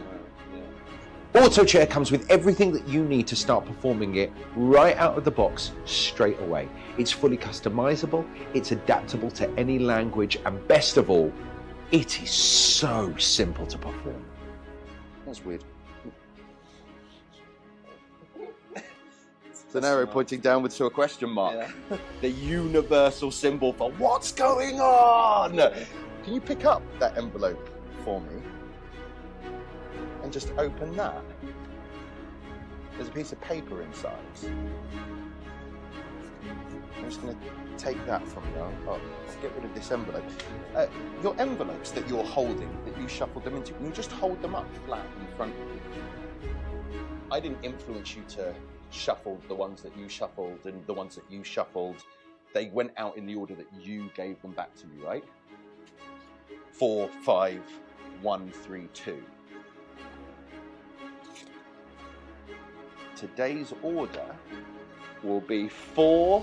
S5: Yeah.
S1: Auto Chair comes with everything that you need to start performing it right out of the box straight away. It's fully customizable. It's adaptable to any language. And best of all, it is so simple to perform. That's weird. It's an arrow pointing downwards to a question mark.
S5: Yeah.
S1: The universal symbol for what's going on. Can you pick up that envelope for me? And just open that. There's a piece of paper inside. I'm just going to take that from you. I'll get rid of this envelope. Your envelopes that you're holding, that you shuffled them into, can you just hold them up flat in front of you? I didn't influence you to shuffle the ones that you shuffled, and the ones that you shuffled, they went out in the order that you gave them back to me, right? 4, 5, 1, 3, 2. Today's order will be 4,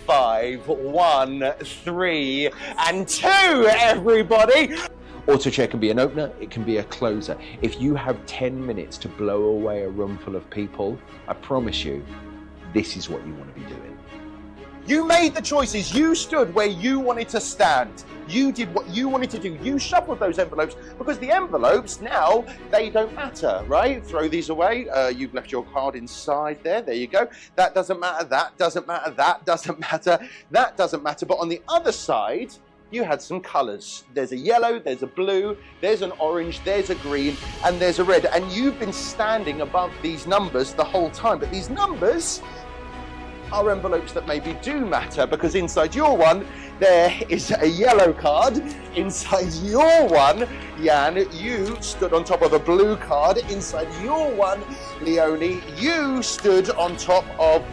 S1: 5, 1, 3, and 2, everybody! Auto Chair can be an opener, it can be a closer. If you have 10 minutes to blow away a room full of people, I promise you, this is what you want to be doing. You made the choices, you stood where you wanted to stand. You did what you wanted to do. You shuffled those envelopes because the envelopes now, they don't matter, right? Throw these away. You've left your card inside there. There you go. That doesn't matter. That doesn't matter. That doesn't matter. That doesn't matter. But on the other side, you had some colours. There's a yellow, there's a blue, there's an orange, there's a green, and there's a red. And you've been standing above these numbers the whole time. But these numbers, are envelopes that maybe do matter, because inside your one, there is a yellow card. Inside your one, Jan, you stood on top of a blue card. Inside your one, Leonie, you stood on top of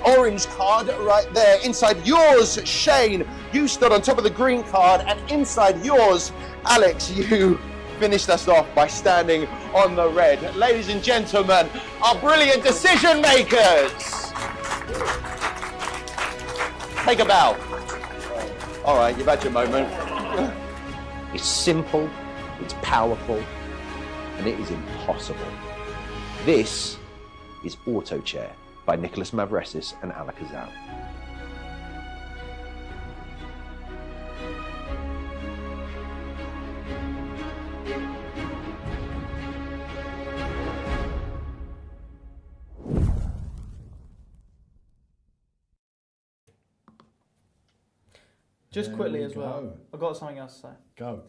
S1: orange card right there. Inside yours, Shane, you stood on top of the green card, and inside yours, Alex, you finished us off by standing on the red. Ladies and gentlemen, our brilliant decision makers. Take a bow. All right, you've had your moment. It's simple, it's powerful, and it is impossible. This is Auto Chair by Nicholas Mavresis and Alakazam.
S3: Just
S2: There
S3: quickly
S2: we
S3: as well,
S2: go.
S3: I've got something else to say.
S2: Go.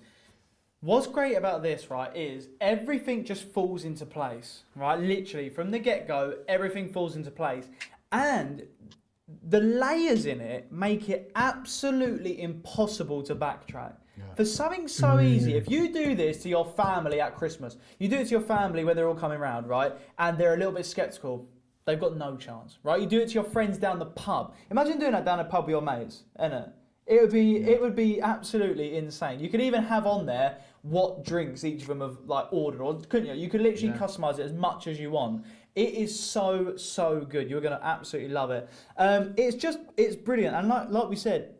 S3: What's great about this, right, is everything just falls into place, right? Literally, from the get-go, everything falls into place. And the layers in it make it absolutely impossible to backtrack.
S2: Yeah.
S3: For something so easy, if you do this to your family at Christmas, you do it to your family when they're all coming round, right, and they're a little bit sceptical, they've got no chance, right? You do it to your friends down the pub. Imagine doing that down a pub with your mates, innit? It would be absolutely insane. You could even have on there what drinks each of them have like ordered, or couldn't you? You could literally customize it as much as you want. It is so good. You're gonna absolutely love it. It's brilliant, and like we said,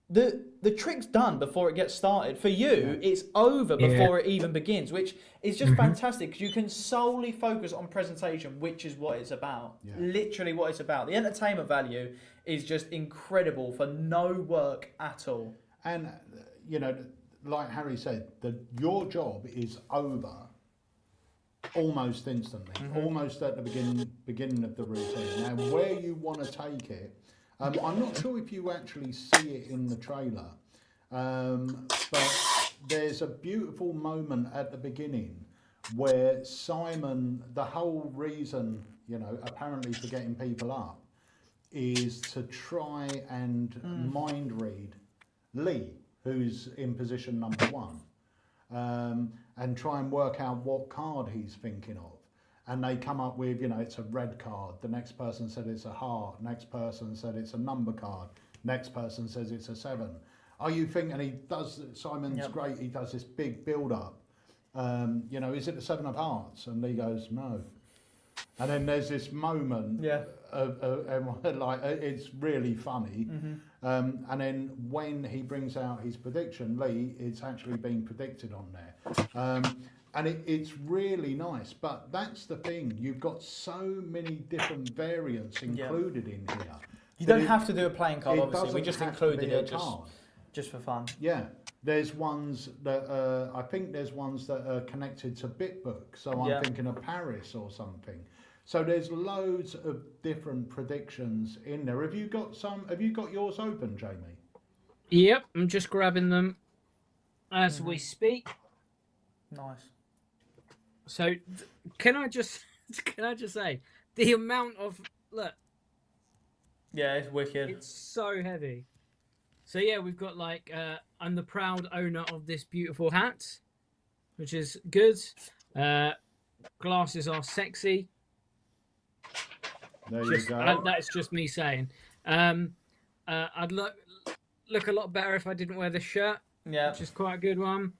S3: the trick's done before it gets started. For you, it's over before it even begins, which is just fantastic, because you can solely focus on presentation, which is what it's about. Yeah. Literally what it's about. The entertainment value is just incredible for no work at all.
S2: And, you know, like Harry said, your job is over almost instantly, almost at the beginning of the routine. Now, where you want to take it, I'm not sure if you actually see it in the trailer, but there's a beautiful moment at the beginning where Simon, the whole reason, you know, apparently for getting people up, is to try and mind read Lee, who's in position number 1, and try and work out what card he's thinking of. And they come up with, you know, it's a red card. The next person said it's a heart. Next person said it's a number card. Next person says it's a 7. Are you thinking, he does, Simon's great, he does this big build up. You know, is it the 7 of hearts? And Lee goes, no. And then there's this moment of like, it's really funny. And then when he brings out his prediction, Lee, it's actually been predicted on there. And it's really nice, but that's the thing. You've got so many different variants included in here.
S3: You don't have to do a playing card, obviously. We just included it just for fun.
S2: Yeah. There's ones that, I think there's ones that are connected to BitBook. So I'm thinking of Paris or something. So there's loads of different predictions in there. Have you got yours open, Jamie?
S4: Yep, I'm just grabbing them as we speak.
S3: Nice.
S4: So, can I just say the amount of look?
S3: Yeah, it's wicked.
S4: It's so heavy. So yeah, we've got like I'm the proud owner of this beautiful hat, which is good. Glasses are sexy.
S2: There you go.
S4: That's just me saying. I'd look a lot better if I didn't wear the shirt.
S3: Yeah,
S4: which is quite a good one.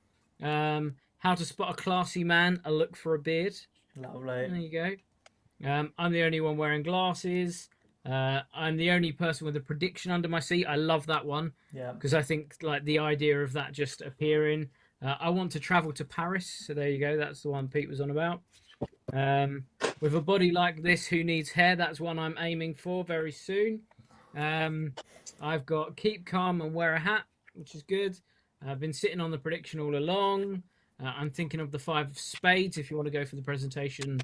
S4: How to spot a classy man, a look for a beard.
S3: Lovely.
S4: There you go. I'm the only one wearing glasses. I'm the only person with a prediction under my seat. I love that one.
S3: Yeah.
S4: Because I think like the idea of that just appearing. I want to travel to Paris. So there you go. That's the one Pete was on about. With a body like this, who needs hair? That's one I'm aiming for very soon. I've got keep calm and wear a hat, which is good. I've been sitting on the prediction all along. I'm thinking of the 5 of spades if you want to go for the presentation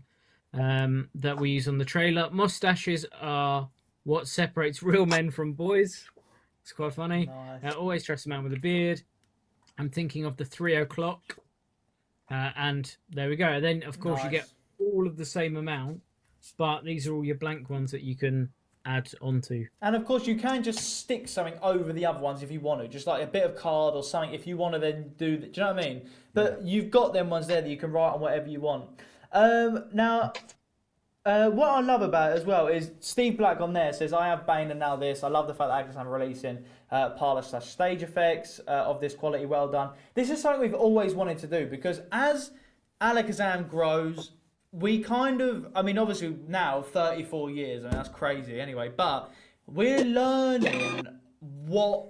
S4: that we use on the trailer. Mustaches are what separates real men from boys. It's quite funny.
S3: Nice.
S4: Always trust a man with a beard. I'm thinking of the 3 o'clock. And there we go. Then, of course, you get all of the same amount, but these are all your blank ones that you can add onto.
S3: And of course, you can just stick something over the other ones if you want to, just like a bit of card or something if you want to then do that. Do you know what I mean? But you've got them ones there that you can write on whatever you want. Now, what I love about it as well is Steve Black on there says, I have Bane and now this. I love the fact that Alakazam are releasing parlor/stage effects of this quality. Well done. This is something we've always wanted to do because as Alakazam grows, we kind of, I mean, obviously now 34 years, I mean, that's crazy anyway, but we're learning what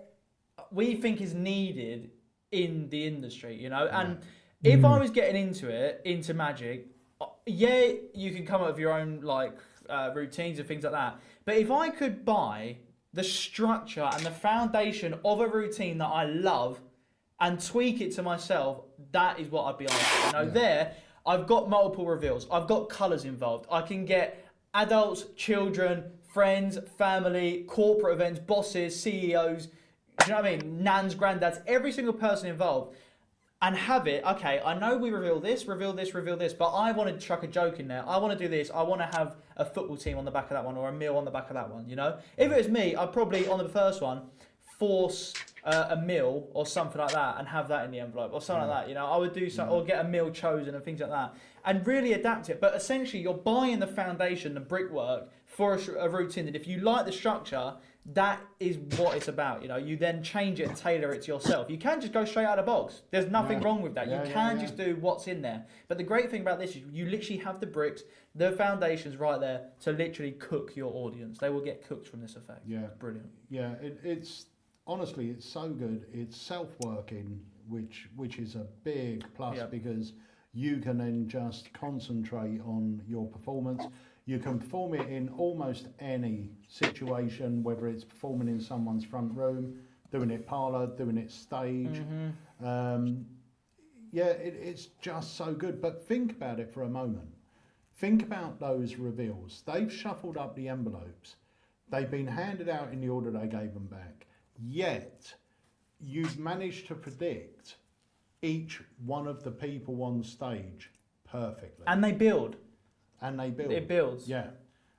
S3: we think is needed in the industry, you know? And if I was getting into Magic, yeah, you can come up with your own, like, routines and things like that. But if I could buy the structure and the foundation of a routine that I love and tweak it to myself, that is what I'd be on. You know, I've got multiple reveals. I've got colours involved. I can get adults, children, friends, family, corporate events, bosses, CEOs, do you know what I mean? Nans, granddads, every single person involved. And have it, okay, I know we reveal this, but I want to chuck a joke in there. I want to do this. I want to have a football team on the back of that one or a meal on the back of that one, you know? If it was me, I'd probably, on the first one, force a meal or something like that and have that in the envelope or something like that, you know? I would do something, or get a meal chosen and things like that and really adapt it. But essentially, you're buying the foundation, the brickwork for a routine that if you like the structure, that is what it's about, you know. You then change it and tailor it to yourself. You can just go straight out of the box. There's nothing wrong with that. You can just do what's in there. But the great thing about this is you literally have the bricks, the foundations right there to literally cook your audience. They will get cooked from this effect.
S2: Yeah,
S3: brilliant.
S2: Yeah, it's honestly, it's so good. It's self-working, which is a big plus because you can then just concentrate on your performance. You can perform it in almost any situation, whether it's performing in someone's front room, doing it parlour, doing it stage. It's just so good. But think about it for a moment. Think about those reveals. They've shuffled up the envelopes. They've been handed out in the order they gave them back. Yet, you've managed to predict each one of the people on stage perfectly.
S3: And they build. It builds.
S2: Yeah.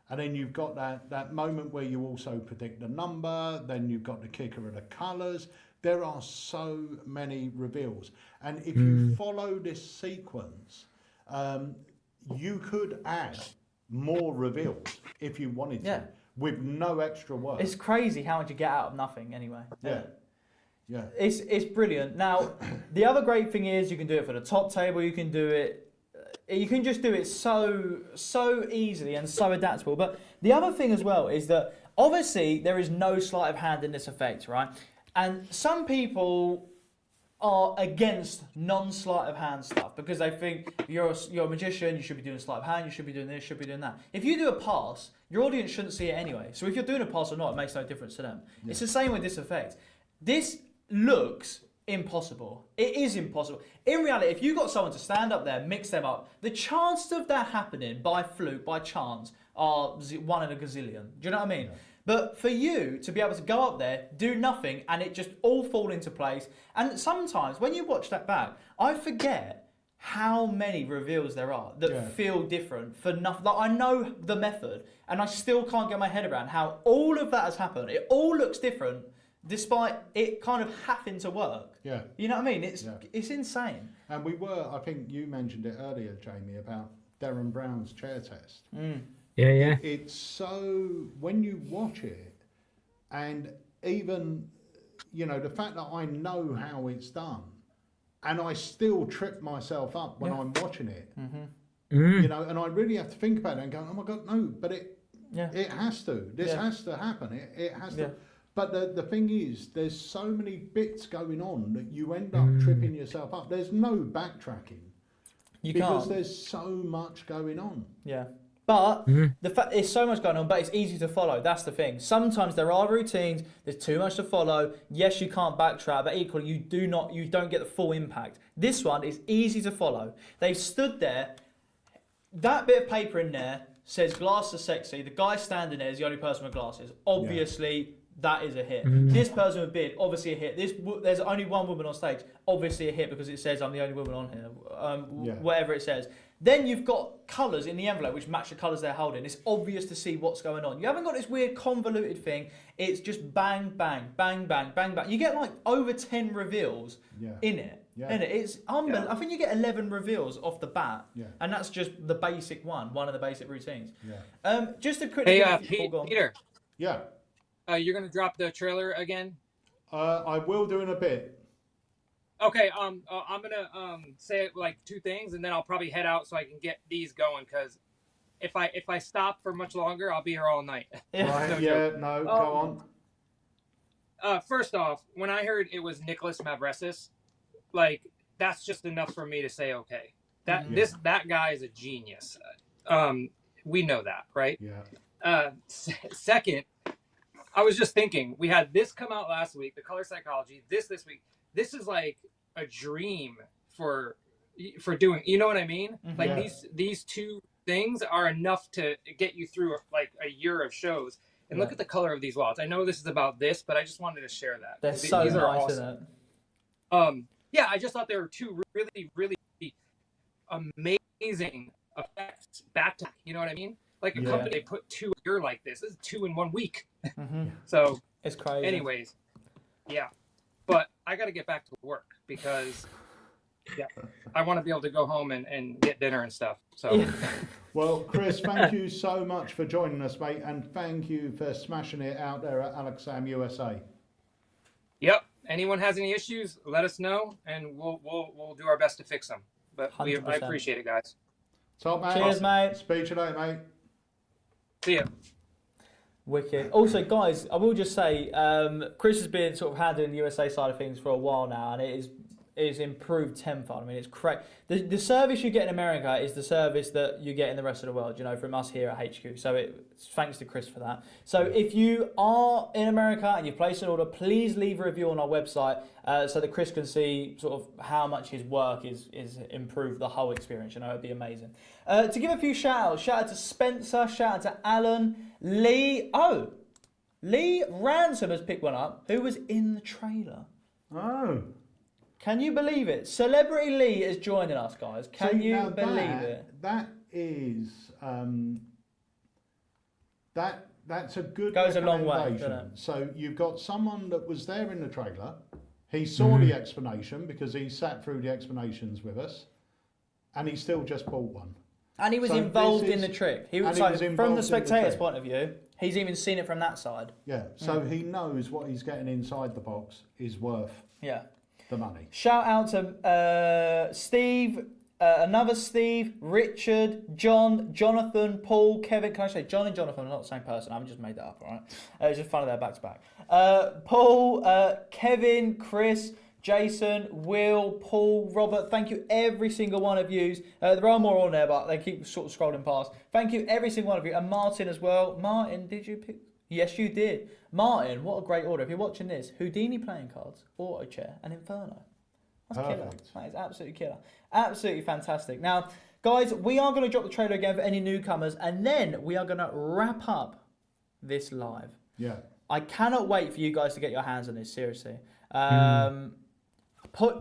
S2: And then you've got that moment where you also predict the number, then you've got the kicker of the colours. There are so many reveals. And if you follow this sequence, you could add more reveals if you wanted to, with no extra work.
S3: It's crazy how much you get out of nothing anyway.
S2: Yeah.
S3: It's brilliant. Now, the other great thing is you can do it for the top table, you can do it, you can just do it so easily and so adaptable. But the other thing as well is that obviously there is no sleight of hand in this effect, right? And some people are against non-sleight of hand stuff because they think you're a magician, you should be doing sleight of hand, you should be doing this, you should be doing that. If you do a pass, your audience shouldn't see it anyway. So if you're doing a pass or not, it makes no difference to them. Yeah. It's the same with this effect. This looks impossible. It is impossible. In reality, if you got someone to stand up there, mix them up, the chances of that happening by fluke, by chance, are 1 in a gazillion. Do you know what I mean? Yeah. But for you to be able to go up there, do nothing, and it just all fall into place. And sometimes when you watch that back, I forget how many reveals there are that feel different for nothing. Like, I know the method, and I still can't get my head around how all of that has happened. It all looks different, despite it kind of having to work.
S2: Yeah.
S3: You know what I mean? It's insane.
S2: And I think you mentioned it earlier, Jamie, about Darren Brown's chair test.
S4: Yeah.
S2: It's so, when you watch it, and even, you know, the fact that I know how it's done, and I still trip myself up when I'm watching it, you know, and I really have to think about it and go, oh my God, no, but it has to. This has to happen. It has to. But the thing is, there's so many bits going on that you end up tripping yourself up. There's no backtracking. Because there's so much going on.
S3: Yeah. But the fact there's so much going on, but it's easy to follow. That's the thing. Sometimes there are routines. There's too much to follow. Yes, you can't backtrack, but equally you don't get the full impact. This one is easy to follow. They've stood there. That bit of paper in there says glasses are sexy. The guy standing there is the only person with glasses. Obviously, That is a hit.
S4: Mm.
S3: This person with beard, obviously a hit. There's only one woman on stage, obviously a hit because it says I'm the only woman on here. Whatever it says. Then you've got colours in the envelope which match the colours they're holding. It's obvious to see what's going on. You haven't got this weird convoluted thing. It's just bang, bang, bang, bang, bang, bang. You get like over 10 reveals in it.
S2: Yeah.
S3: In it. It's unbelievable. I think you get 11 reveals off the bat.
S2: Yeah.
S3: And that's just the basic one of the basic routines.
S2: Yeah.
S3: Just a quick...
S7: Hey, Peter.
S2: Yeah.
S7: You're going to drop the trailer again?
S2: I will do in a bit.
S7: Okay, I'm gonna say like 2 things, and then I'll probably head out so I can get these going. Because if I stop for much longer, I'll be here all night.
S2: Right? Go on.
S7: First off, when I heard it was Nicholas Mavresis, like that's just enough for me to say okay. That guy is a genius. We know that, right?
S2: Yeah.
S7: Second, I was just thinking we had this come out last week, the Color Psychology. This week. This is like a dream for doing. You know what I mean?
S3: Mm-hmm.
S7: Like these 2 things are enough to get you through like a year of shows. And look at the color of these wallets. I know this is about this, but I just wanted to share that.
S3: They're so
S7: these
S3: nice,
S7: are awesome.
S3: Isn't it?
S7: Yeah, I just thought there were 2 really, really amazing effects back to back. You know what I mean? Like a company put 2 a year like this. This is 2 in 1 week.
S3: Mm-hmm.
S7: So
S3: it's crazy.
S7: Anyways, yeah. But I got to get back to work because I want to be able to go home and get dinner and stuff. So,
S2: well, Chris, thank you so much for joining us, mate, and thank you for smashing it out there at Alakazam USA.
S7: Yep. Anyone has any issues, let us know, and we'll do our best to fix them. But I appreciate it, guys.
S2: Top man.
S3: Cheers, mate.
S2: Speak to you later, mate.
S7: See ya.
S3: Wicked. Also, guys, I will just say, Chris has been sort of handling the USA side of things for a while now, and it is improved tenfold. I mean, it's correct. The service you get in America is the service that you get in the rest of the world, you know, from us here at HQ. So thanks to Chris for that. So if you are in America and you place an order, please leave a review on our website so that Chris can see sort of how much his work is improved the whole experience. You know, it'd be amazing. To give a few shout out to Spencer, shout out to Alan, Lee. Oh, Lee Ransom has picked one up, who was in the trailer.
S2: Oh.
S3: Can you believe it? Celebrity Lee is joining us, guys. Can you believe it?
S2: That is that's a good
S3: Goes a long way,
S2: recommendation.
S3: doesn't it?
S2: So you've got someone that was there in the trailer. He saw the explanation because he sat through the explanations with us, and he still just bought one.
S3: And he was
S2: So
S3: involved
S2: this
S3: in
S2: is-
S3: the trick. He
S2: and
S3: was
S2: he
S3: like,
S2: was
S3: from
S2: involved
S3: the
S2: in the
S3: spectator's
S2: trick.
S3: point of view, he's even seen it from that side.
S2: Yeah. So he knows what he's getting inside the box is worth
S3: Yeah.
S2: the money.
S3: Shout out to Steve, another Steve, Richard, John, Jonathan, Paul, Kevin. Can I say John and Jonathan are not the same person? I haven't just made that up, all right? It's just funny they're back to back. Paul, Kevin, Chris, Jason, Will, Paul, Robert, thank you every single one of you. There are more on there, but they keep sort of scrolling past. Thank you every single one of you. And Martin as well. Martin, did you pick? Yes, you did. Martin, what a great order. If you're watching this, Houdini playing cards, Auto Chair, and Inferno. That's killer. That is absolutely killer. Absolutely fantastic. Now, guys, we are going to drop the trailer again for any newcomers, and then we are going to wrap up this live.
S2: Yeah.
S3: I cannot wait for you guys to get your hands on this, seriously.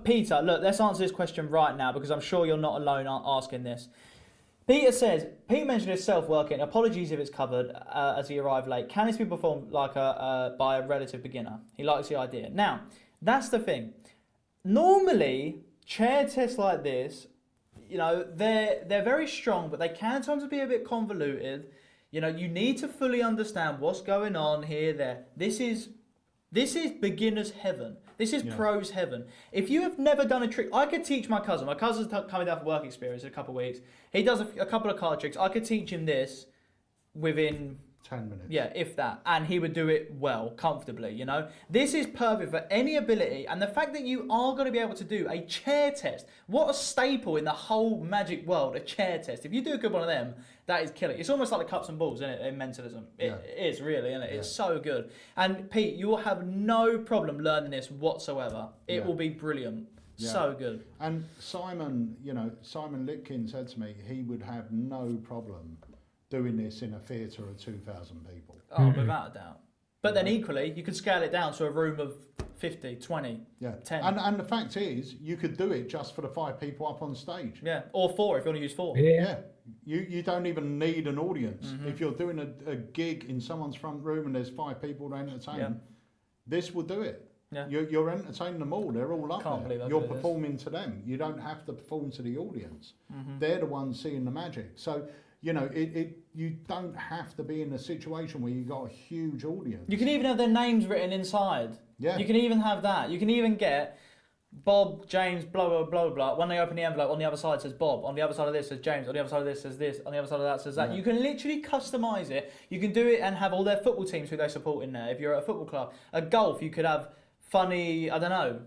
S3: Peter, look, let's answer this question right now because I'm sure you're not alone asking this. Peter says, Peter mentioned his self-working. Apologies if it's covered as he arrived late. Can this be performed like by a relative beginner? He likes the idea. Now, that's the thing. Normally, chair tests like this, you know, they're very strong, but they can sometimes be a bit convoluted. You know, you need to fully understand what's going on here, there. This is beginner's heaven. This is pro's heaven. If you have never done a trick, I could teach my cousin. My cousin's coming down for work experience in a couple of weeks. He does a couple of card tricks. I could teach him this within
S2: 10 minutes.
S3: Yeah, if that. And he would do it well, comfortably, you know. This is perfect for any ability. And the fact that you are going to be able to do a chair test. What a staple in the whole magic world, a chair test. If you do a good one of them, that is killer. It's almost like the cups and balls, isn't it, in mentalism. It is, really, isn't it? It's so good. And Pete, you will have no problem learning this whatsoever. It will be brilliant. Yeah. So good.
S2: And Simon, you know, Simon Litkin said to me he would have no problem doing this in a theatre of 2,000 people.
S3: Oh, without a doubt. But then equally, you could scale it down to a room of 50, 20,
S2: Yeah.
S3: 10.
S2: And the fact is, you could do it just for the 5 people up on stage.
S3: Yeah, or 4 if you want to use 4.
S2: Yeah. You don't even need an audience. If you're doing a gig in someone's front room and there's 5 people to entertain, this will do it.
S3: Yeah.
S2: You're entertaining them all. They're all up
S3: Can't believe
S2: there.
S3: how
S2: You're
S3: good it is.
S2: performing to them. You don't have to perform to the audience. They're the ones seeing the magic. So, you know, you don't have to be in a situation where you've got a huge audience.
S3: You can even have their names written inside.
S2: Yeah.
S3: You can even have that. You can even get Bob, James, blah, blah, blah, blah. When they open the envelope, on the other side says Bob. On the other side of this says James. On the other side of this says this. On the other side of that says that.
S2: Yeah.
S3: You can literally customise it. You can do it and have all their football teams who they support in there. If you're at a football club. A golf, you could have funny, whatever.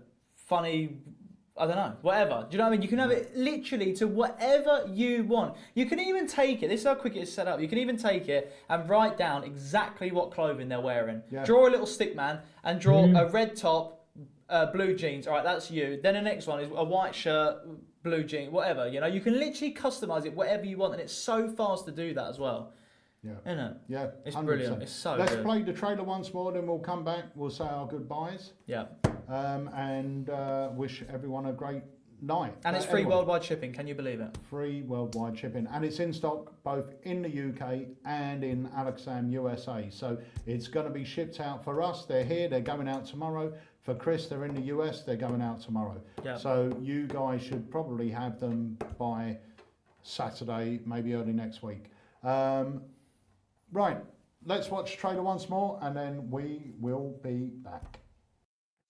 S3: Do you know what I mean? You can have it literally to whatever you want. You can even take it, this is how quick it is set up, you can even take it and write down exactly what clothing they're wearing.
S2: Yeah.
S3: Draw a little stick man and draw a red top, blue jeans. All right, that's you. Then the next one is a white shirt, blue jeans, whatever. You know, you can literally customise it whatever you want, and it's so fast to do that as well.
S2: Yeah.
S3: Isn't it?
S2: Yeah.
S3: It's
S2: 100%.
S3: brilliant. It's so
S2: Let's
S3: good.
S2: play the trailer once more, then we'll come back. We'll say our goodbyes.
S3: Yeah.
S2: And wish everyone a great night.
S3: And it's free
S2: Anyway,
S3: worldwide shipping. Can you believe it?
S2: free worldwide shipping, and it's in stock both in the UK and in Alakazam, USA. So it's going to be shipped out for us. They're here. They're going out tomorrow. For Chris, they're in the US. They're going out tomorrow.
S3: Yeah.
S2: So you guys should probably have them by Saturday, maybe early next week. Right. Let's watch trailer once more, and then we will be back.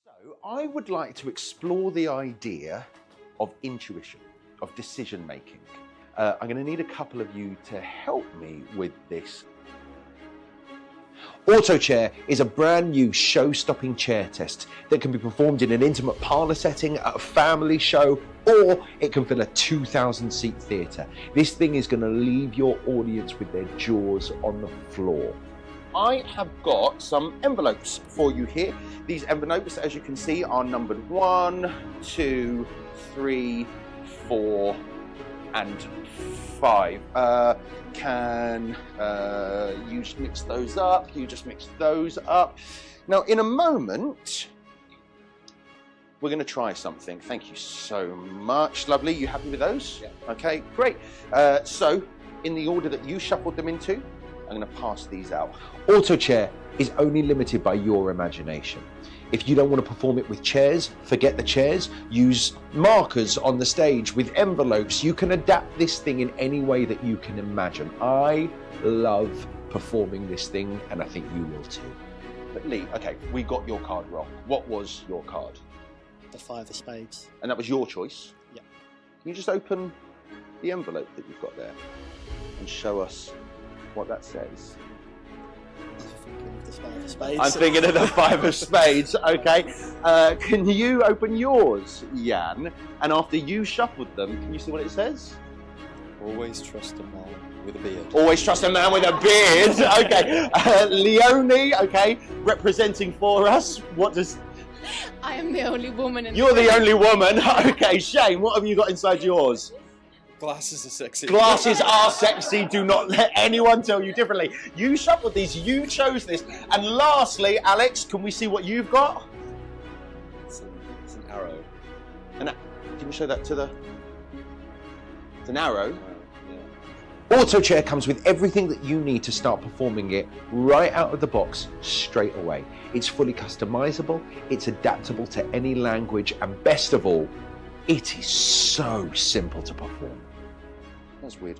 S1: So I would like to explore the idea of intuition, of decision making. I'm going to need a couple of you to help me with this. Auto Chair is a brand new show-stopping chair test that can be performed in an intimate parlour setting, at a family show, or it can fill a 2,000-seat theatre. This thing is going to leave your audience with their jaws on the floor. I have got some envelopes for you here. These envelopes, as you can see, are numbered 1, 2, 3, 4, and 5. Can you just mix those up? You just mix those up. Now, in a moment, we're going to try something. Thank you so much. Lovely. You happy with those?
S5: Yeah.
S1: Okay, great. So, in the order that you shuffled them into, I'm going to pass these out. Auto Chair is only limited by your imagination. If you don't want to perform it with chairs, forget the chairs. Use markers on the stage with envelopes. You can adapt this thing in any way that you can imagine. I love performing this thing, and I think you will too. But Lee, okay, we got your card wrong. What was your card?
S8: The 5 of spades.
S1: And that was your choice?
S8: Yeah.
S1: Can you just open the envelope that you've got there and show us what that says?
S8: I'm thinking of the 5 of spades.
S1: I'm thinking of the 5 of spades, okay. Can you open yours, Jan? And after you shuffled them, can you see what it says?
S5: Always trust a man with a beard.
S1: Always trust a man with a beard. Okay. Leonie, okay, representing for us. What does...
S6: I am the only woman in
S1: You're the only woman. Okay, Shane, what have you got inside yours?
S5: Glasses are sexy.
S1: Glasses are sexy. Do not let anyone tell you differently. You shuffled these. You chose this. And lastly, Alex, can we see what you've got?
S5: It's an arrow.
S1: Can you show that to the... It's an arrow.
S5: Yeah.
S1: Auto Chair comes with everything that you need to start performing it right out of the box straight away. It's fully customizable. It's adaptable to any language. And best of all, it is so simple to perform. That's weird.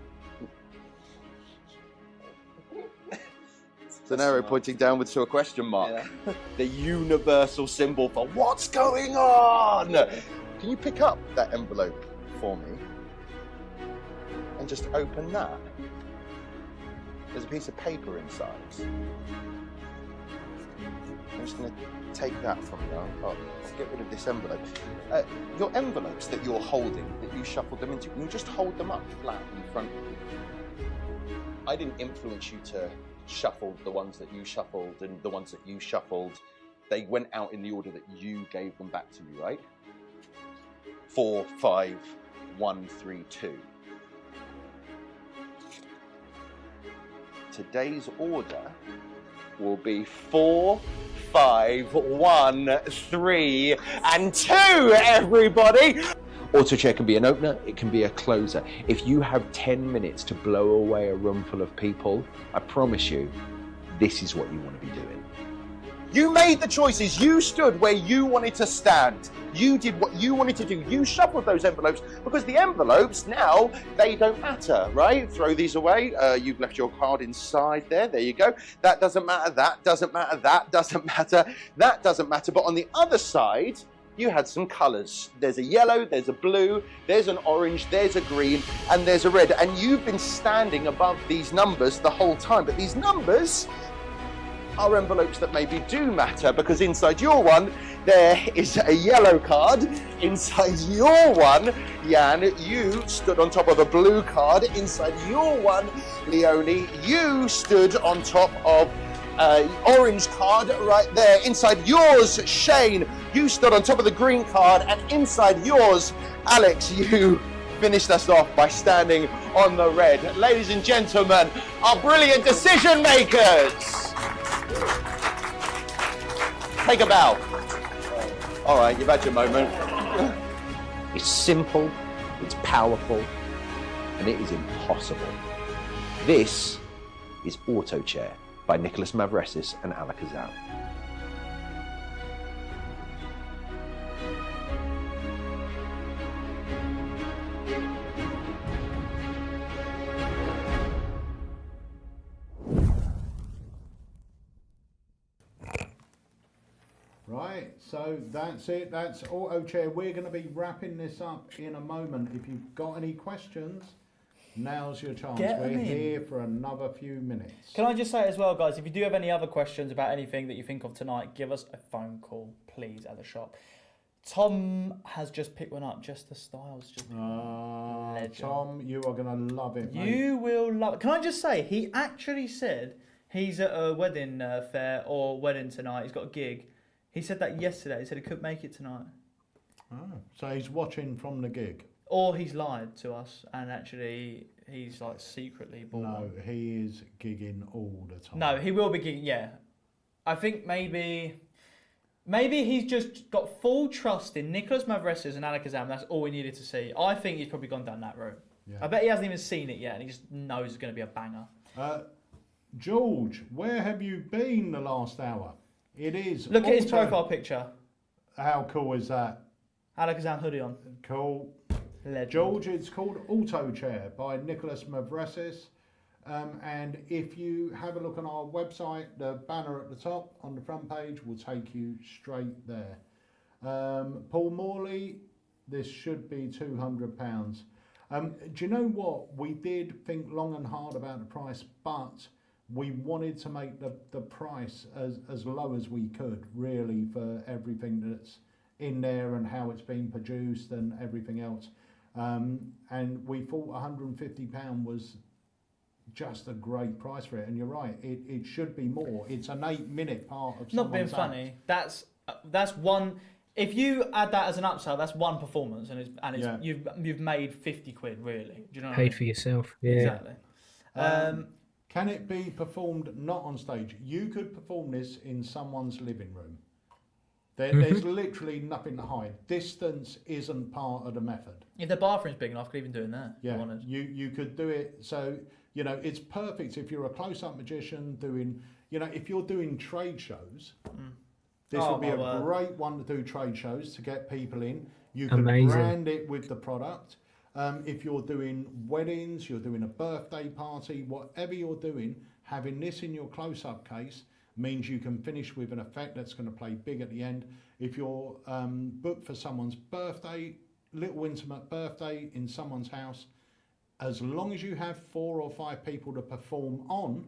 S1: It's an arrow pointing downwards to a question mark.
S5: Yeah.
S1: The universal symbol for what's going on. Can you pick up that envelope for me? And just open that. There's a piece of paper inside. I'm just going to take that from you. I'll get rid of this envelope. Your envelopes that you're holding, that you shuffled them into, can you just hold them up flat in front of you? I didn't influence you to shuffle the ones that you shuffled, and the ones that you shuffled, they went out in the order that you gave them back to me, right? 4, 5, 1, 3, 2. Today's order will be 4, 5, 1, 3, and 2, everybody! Auto chair can be an opener, it can be a closer. If you have 10 minutes to blow away a room full of people, I promise you, this is what you want to be doing. You made the choices. You stood where you wanted to stand. You did what you wanted to do. You shuffled those envelopes because the envelopes now, they don't matter, right? Throw these away. You've left your card inside there. There you go. That doesn't matter. That doesn't matter. That doesn't matter. That doesn't matter. But on the other side, you had some colours. There's a yellow, there's a blue, there's an orange, there's a green, and there's a red. And you've been standing above these numbers the whole time. But these numbers are envelopes that maybe do matter, because inside your one there is a yellow card. Inside your one, Jan, you stood on top of a blue card. Inside your one, Leonie, you stood on top of orange card right there. Inside yours, Shane, you stood on top of the green card, and inside yours, Alex, you finished us off by standing on the red. Ladies and gentlemen, our brilliant decision makers. Take a bow. All right, you've had your moment. It's simple, it's powerful, and it is impossible. This is Auto Chair by Nicholas Mavresis and Alakazam.
S2: Right, so that's it. That's Auto Chair. We're going to be wrapping this up in a moment. If you've got any questions, now's your chance. We're here for another few minutes.
S3: Can I just say as well, guys, if you do have any other questions about anything that you think of tonight, give us a phone call, please, at the shop. Tom has just picked one up. Just the styles.
S2: Tom, you are going to love it, mate.
S3: You will love it. Can I just say, he actually said he's at a wedding fair or wedding tonight. He's got a gig. He said that yesterday. He said he couldn't make it tonight.
S2: Oh, so he's watching from the gig.
S3: Or he's lied to us and actually he's like secretly bought
S2: No,
S3: one.
S2: he is gigging all the time.
S3: No, he will be gigging, yeah. I think maybe he's just got full trust in Nicholas Mavresis and Alakazam. That's all we needed to see. I think he's probably gone down that route. Yeah. I bet he hasn't even seen it yet and he just knows it's going to be a banger.
S2: George, where have you been the last hour? It is.
S3: Look at his profile picture.
S2: How cool is that?
S3: Alakazam hoodie on.
S2: Cool.
S3: Legend.
S2: George, it's called Auto Chair by Nicholas Mavresis. And if you have a look on our website, the banner at the top on the front page will take you straight there. Paul Morley, this should be £200. Do you know what? We did think long and hard about the price, but we wanted to make the price as low as we could, really, for everything that's in there and how it's been produced and everything else. And we thought £150 was just a great price for it. And you're right, it should be more. It's an 8-minute part of
S3: Not being
S2: someone's
S3: funny. That's one. If you add that as an upsell, that's one performance, and it's you've made 50 quid, really. Do you know what I mean?
S4: Paid for yourself. Yeah.
S3: Exactly.
S2: Can it be performed not on stage? You could perform this in someone's living room. There's literally nothing to hide. Distance isn't part of the method.
S3: If the bathroom's big enough, I could even do it in there.
S2: Yeah, you could do it. So, you know, it's perfect if you're a close-up magician doing, you know, if you're doing trade shows, this would be a great one to do trade shows to get people in. You can brand it with the product. If you're doing weddings, you're doing a birthday party, whatever you're doing, having this in your close-up case means you can finish with an effect that's going to play big at the end. If you're booked for someone's birthday, little intimate birthday in someone's house, as long as you have 4 or 5 people to perform on,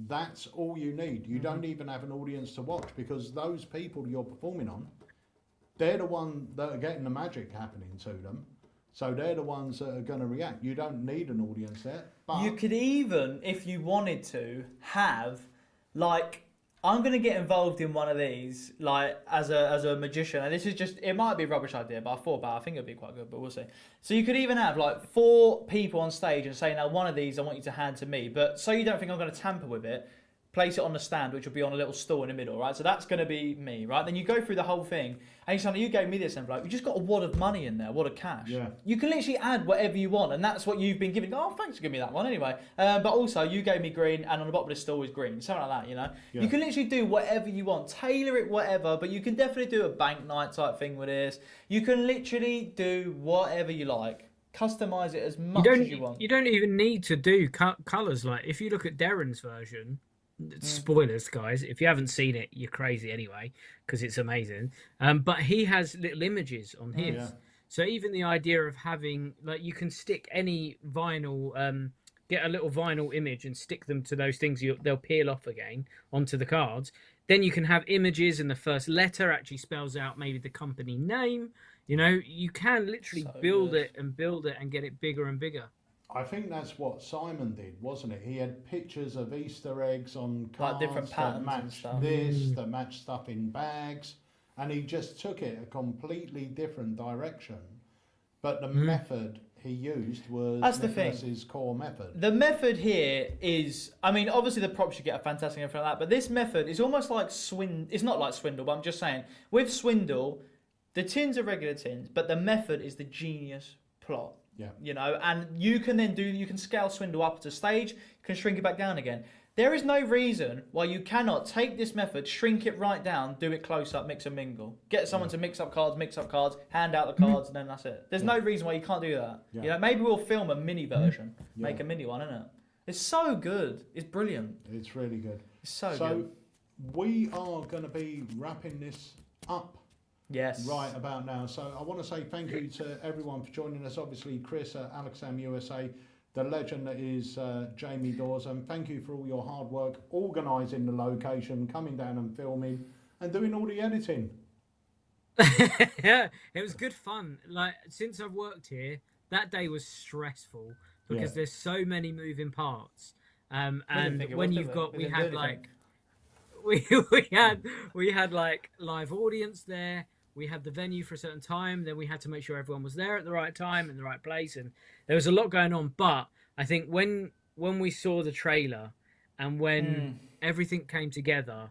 S2: that's all you need. You don't even have an audience to watch, because those people you're performing on, they're the ones that are getting the magic happening to them. So they're the ones that are going to react. You don't need an audience there. But
S3: you could even, if you wanted to, have, like, I'm going to get involved in one of these, like, as a magician. And this is just, it might be a rubbish idea, but I thought about it. I think it'd be quite good, but we'll see. So you could even have, like, 4 people on stage and say, now, one of these I want you to hand to me. But so you don't think I'm going to tamper with it, place it on the stand, which will be on a little stool in the middle, right? So that's going to be me, right? Then you go through the whole thing, and suddenly you gave me this envelope. You just got a wad of money in there, a wad of cash.
S2: Yeah.
S3: You can literally add whatever you want, and that's what you've been giving. Oh, thanks for giving me that one anyway. But also, you gave me green, and on the bottom of the stool is green, something like that, you know?
S2: Yeah.
S3: You can literally do whatever you want, tailor it, whatever, but you can definitely do a bank night type thing with this. You can literally do whatever you like. Customize it as much as you want.
S4: You don't even need to do colours. Like, if you look at Darren's version, spoilers, guys, if you haven't seen it, you're crazy anyway, because it's amazing. But he has little images on his.
S2: Yeah.
S4: So even the idea of having, like, you can stick any vinyl, get a little vinyl image and stick them to those things, they'll peel off again onto the cards. Then you can have images, and the first letter actually spells out maybe the company name. You know, you can literally build it and get it bigger and bigger.
S2: I think that's what Simon did, wasn't it? He had pictures of Easter eggs on cards
S3: Like different patterns
S2: that
S3: and
S2: matched
S3: stuff.
S2: that matched stuff in bags, and he just took it a completely different direction. But the method he used was
S3: That's the thing.
S2: Nicholas's core method.
S3: The method here is, I mean, obviously the props should get a fantastic and everything like that, but this method is almost like it's not like Swindle, but I'm just saying, with Swindle, the tins are regular tins, but the method is the genius plot.
S2: Yeah.
S3: You know, and you can scale Swindle up to stage, you can shrink it back down again. There is no reason why you cannot take this method, shrink it right down, do it close up, mix and mingle. Get someone to mix up cards, hand out the cards, and then that's it. There's no reason why you can't do that.
S2: Yeah.
S3: You know, maybe we'll film a mini version, make a mini one, innit? It's so good. It's brilliant.
S2: It's really good.
S3: It's so
S2: So
S3: good.
S2: we are going to be wrapping this up
S3: Yes.
S2: right about now. So I want to say thank you to everyone for joining us. Obviously, Chris at Alakazam USA, the legend that is Jamie Dawes, and thank you for all your hard work organising the location, coming down and filming, and doing all the editing.
S4: Yeah, it was good fun. Like, since I've worked here, that day was stressful because there's so many moving parts. And when you've got, we had like, we had like live audience there. We had the venue for a certain time. Then we had to make sure everyone was there at the right time in the right place, and there was a lot going on. But I think when we saw the trailer and when everything came together,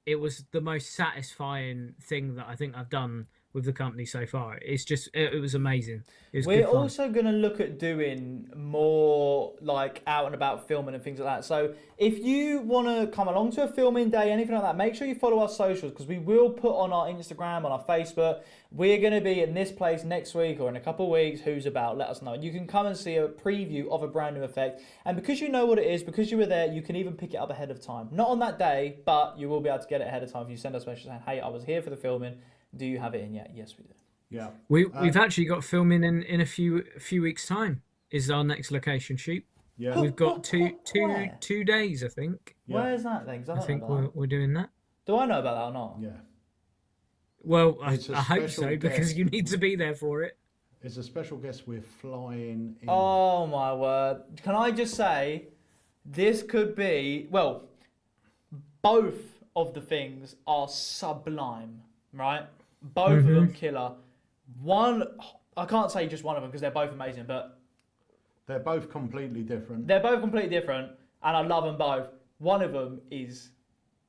S4: it was the most satisfying thing that I think I've done with the company so far. It's just, it was amazing. It was
S3: We're
S4: good fun.
S3: also going to look at doing more like out and about filming and things like that. So if you want to come along to a filming day, anything like that, make sure you follow our socials, because we will put on our Instagram, on our Facebook. We're going to be in this place next week or in a couple of weeks. Who's about? Let us know. You can come and see a preview of a brand new effect. And because you know what it is, because you were there, you can even pick it up ahead of time. Not on that day, but you will be able to get it ahead of time if you send us a message saying, hey, I was here for the filming. Do you have it in yet? Yes, we do.
S2: Yeah.
S4: We've actually got filming in a few weeks' time. Is our next location shoot?
S2: Yeah.
S4: We've got two
S3: Where?
S4: 2 days, I think.
S2: Yeah.
S3: Where's that then? 'Cause I
S4: I
S3: don't
S4: think
S3: know about that.
S4: we're doing that.
S3: Do I know about that or not?
S2: Yeah.
S4: Well, I
S2: It's a
S4: hope
S2: special
S4: so, because
S2: guest.
S4: you need to be there for it.
S2: It's a special guest we're flying in.
S3: Oh my word. Can I just say, this could be, well, both of the things are sublime, right? Both of them killer. One, I can't say just one of them because they're both amazing, but
S2: They're both completely different.
S3: they're both completely different, and I love them both. One of them is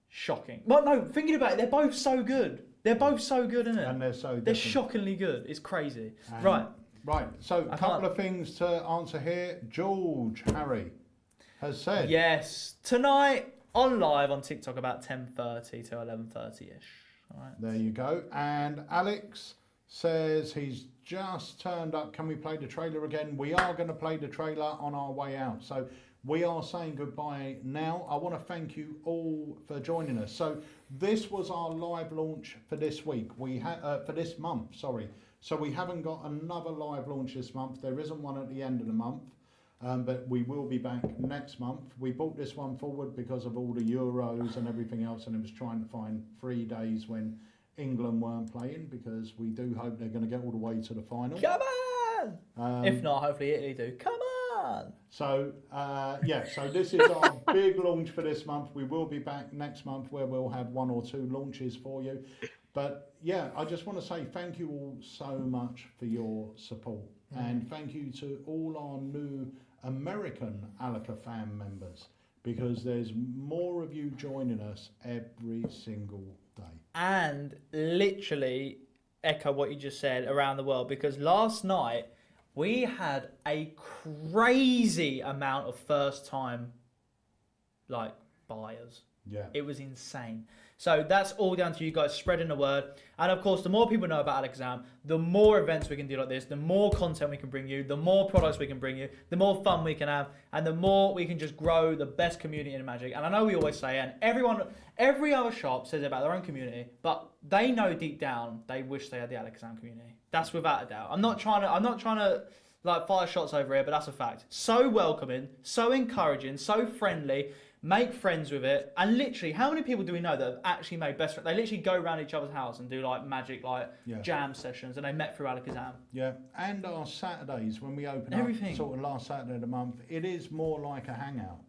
S3: shocking. Well, no, thinking about it, they're both so good. They're both so good, isn't it?
S2: And they're so different.
S3: They're shockingly good. It's crazy.
S2: And-
S3: Right.
S2: Right. So a
S3: I
S2: couple
S3: can't-
S2: of things to answer here. George Harry has said.
S3: Yes. Tonight on live on TikTok about 10:30 to 11:30ish. All right.
S2: There you go. And Alex says he's just turned up. Can we play the trailer again? We are going to play the trailer on our way out. So we are saying goodbye now. I want to thank you all for joining us. So this was our live launch for this week. We had for this month. Sorry. So we haven't got another live launch this month. There isn't one at the end of the month. But we will be back next month. We brought this one forward because of all the Euros and everything else, and it was trying to find 3 days when England weren't playing, because we do hope they're going to get all the way to the final.
S3: Come on! If not, hopefully Italy do. Come on!
S2: So, so this is our big launch for this month. We will be back next month where we'll have 1 or 2 launches for you. But yeah, I just want to say thank you all so much for your support. And thank you to all our new American Alakazam members. because there's more of you joining us every single day.
S3: And literally echo what you just said around the world, because last night we had a crazy amount of first time buyers.
S2: Yeah.
S3: It was insane. So that's all down to you guys spreading the word. And of course, the more people know about Alakazam, the more events we can do like this, the more content we can bring you, the more products we can bring you, the more fun we can have, and the more we can just grow the best community in Magic. And I know we always say, and every other shop says about their own community, but they know deep down they wish they had the Alakazam community. That's without a doubt. I'm not trying to fire shots over here, but that's a fact. So welcoming, so encouraging, so friendly. Make friends with it, and literally, how many people do we know that have actually made best friends? They literally go around each other's house and do Magic jam sessions, and they met through Alakazam.
S2: Yeah, and our Saturdays when we open
S3: Everything.
S2: up, sort of last Saturday of the month, it is more like a hangout.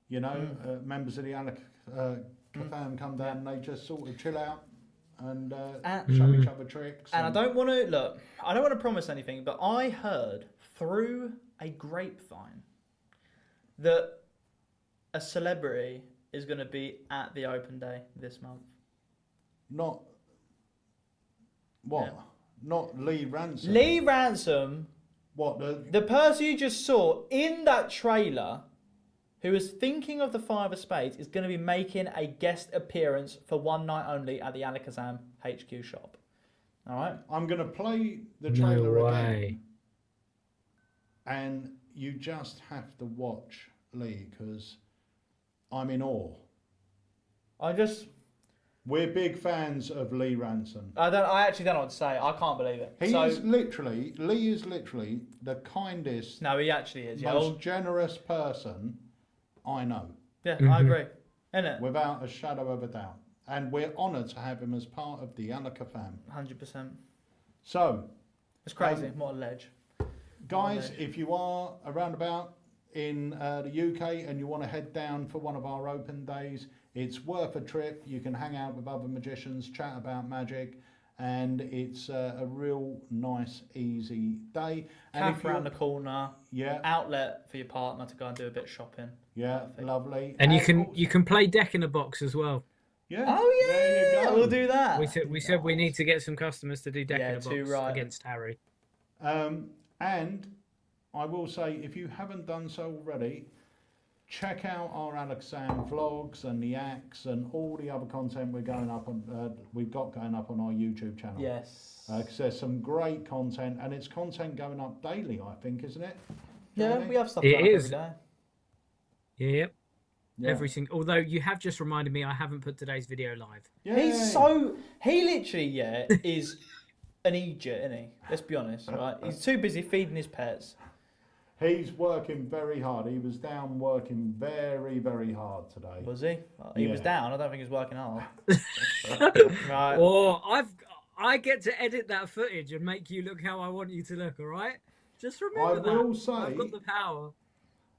S2: You know, members of the Alakazam come down and they just sort of chill out and show each other tricks.
S3: And I don't want to promise anything, but I heard through a grapevine that a celebrity is going to be at the open day this month.
S2: Not what?
S3: Yeah.
S2: Not Lee Ransom.
S3: Lee Ransom,
S2: What
S3: the person you just saw in that trailer, who is thinking of the Five of Spades, is going to be making a guest appearance for one night only at the Alakazam HQ shop. All right.
S2: I'm going to play the trailer
S4: No
S2: again,
S4: way.
S2: and you just have to watch Lee because I'm in awe. We're big fans of Lee Ransom.
S3: I actually don't know what to say. I can't believe it.
S2: Lee is literally the kindest,
S3: No, he actually is. Yeah,
S2: most generous person I know,
S3: yeah, I agree. Isn't it?
S2: without a shadow of a doubt. And we're honoured to have him as part of the Alakazam.
S3: 100%.
S2: So,
S3: It's crazy. What a ledge.
S2: guys, if you are around about in the UK and you want to head down for one of our open days, it's worth a trip. You can hang out with other magicians, chat about magic, and it's a real nice, easy day. And
S3: Cafe around the corner.
S2: yeah,
S3: Outlet for your partner to go and do a bit of shopping.
S2: yeah,
S3: Perfect.
S2: lovely.
S4: And
S2: also-
S4: you can play Deck in a Box as well.
S2: yeah,
S3: Oh yeah,
S2: there you go.
S3: we'll do that.
S4: We said we need to get some customers to do Deck in a
S3: too
S4: Box
S3: right.
S4: against Harry.
S2: And I will say, if you haven't done so already, check out our Alakazam vlogs and the acts and all the other content we've got going up on our YouTube channel.
S3: Yes.
S2: Because there's some great content, and it's content going up daily, I think, isn't it?
S3: Yeah,
S2: Jamie?
S3: we have stuff
S4: It
S3: going up
S4: is.
S3: every day.
S4: Yep.
S2: Yeah.
S4: Everything. Although you have just reminded me, I haven't put today's video live.
S2: Yeah.
S3: He literally is an idiot, isn't he? Let's be honest, right? He's too busy feeding his pets.
S2: He's working very hard. He was down working very, very hard today.
S3: Was he? He was
S2: Yeah.
S3: down. I don't think he was working hard. Right.
S4: Or I get to edit that footage and make you look how I want you to look. All right. Just remember that.
S2: I will say,
S4: I've got the power.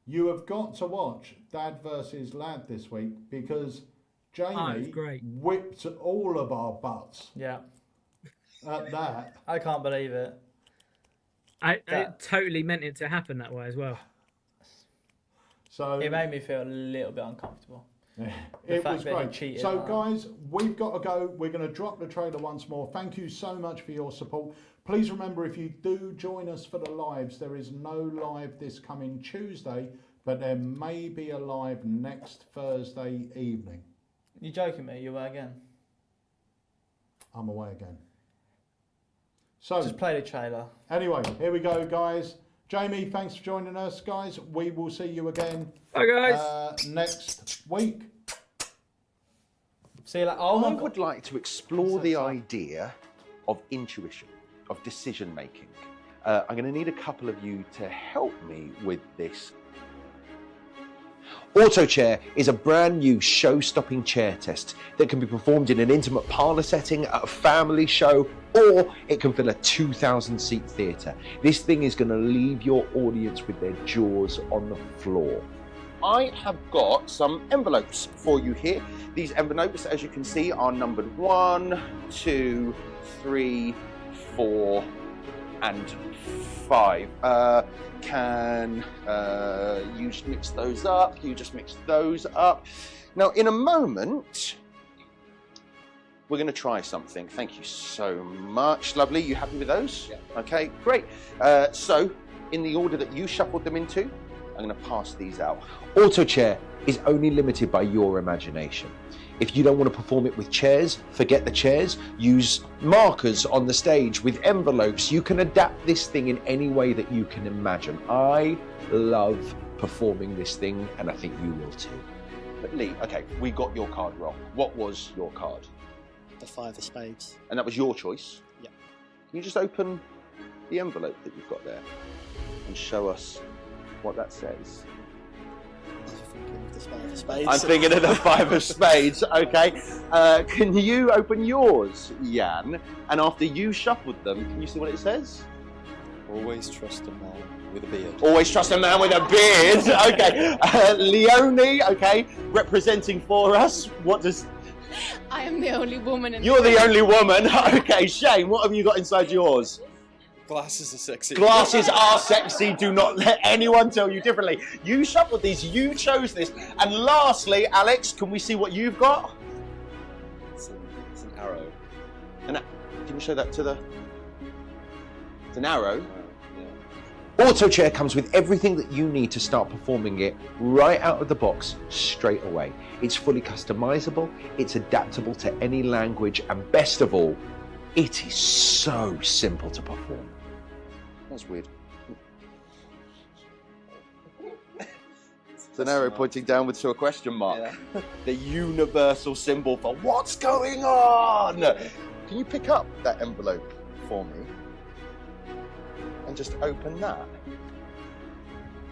S2: you have got to watch Dad versus Lad this week because Jamie
S4: great.
S2: whipped all of our butts
S3: Yeah.
S2: at that.
S3: I can't believe it.
S4: I totally meant it to happen that way as well.
S2: So
S3: It made me feel a little bit uncomfortable.
S2: it
S3: fact
S2: was
S3: that he
S2: great.
S3: cheated
S2: So
S3: on-
S2: guys, we've got to go. We're going to drop the trailer once more. Thank you so much for your support. Please remember, if you do join us for the lives, there is no live this coming Tuesday, but there may be a live next Thursday evening.
S3: You joking me? You away again?
S2: I'm away again. So
S3: Just play the trailer.
S2: anyway, here we go, guys. Jamie, thanks for joining us, guys. We will see you again
S4: Bye, guys.
S2: next week.
S3: See you later. Oh
S1: I
S3: my god.
S1: would like to explore the idea of intuition, of decision making. I'm going to need a couple of you to help me with this. Auto Chair is a brand new show-stopping chair test that can be performed in an intimate parlour setting, at a family show, or it can fill a 2,000-seat theatre. This thing is going to leave your audience with their jaws on the floor. I have got some envelopes for you here. These envelopes, as you can see, are numbered 1, 2, 3, 4, and 5. Can you just mix those up? You just mix those up. Now, in a moment, we're going to try something. Thank you so much. Lovely. You happy with those?
S5: Yeah.
S1: Okay, great. So, in the order that you shuffled them into, I'm going to pass these out. Auto chair is only limited by your imagination. If you don't want to perform it with chairs, forget the chairs. Use markers on the stage with envelopes. You can adapt this thing in any way that you can imagine. I love performing this thing, and I think you will too. But Lee, okay, we got your card wrong. What was your card?
S8: The 5 of spades.
S1: And that was your choice?
S8: Yeah.
S1: Can you just open the envelope that you've got there and show us what that says?
S8: I was thinking of the 5 of spades.
S1: I'm thinking of the 5 of spades, okay. Can you open yours, Jan? And after you shuffled them, can you see what it says?
S5: Always trust a man with a beard.
S1: Always trust a man with a beard. Okay. Leonie, okay, representing for us. What does...
S6: I am the only woman in
S1: You're the only woman. Okay, Shane, what have you got inside yours?
S5: Glasses are sexy.
S1: Glasses are sexy. Do not let anyone tell you differently. You shuffled these. You chose this. And lastly, Alex, can we see what you've got?
S5: It's an arrow.
S1: And can you show that to the... It's an arrow.
S5: Yeah.
S1: Auto chair comes with everything that you need to start performing it right out of the box straight away. It's fully customizable, it's adaptable to any language, and best of all, it is so simple to perform. That's weird. It's an arrow pointing downwards to a question mark.
S5: Yeah.
S1: The universal symbol for what's going on. Can you pick up that envelope for me? And just open that.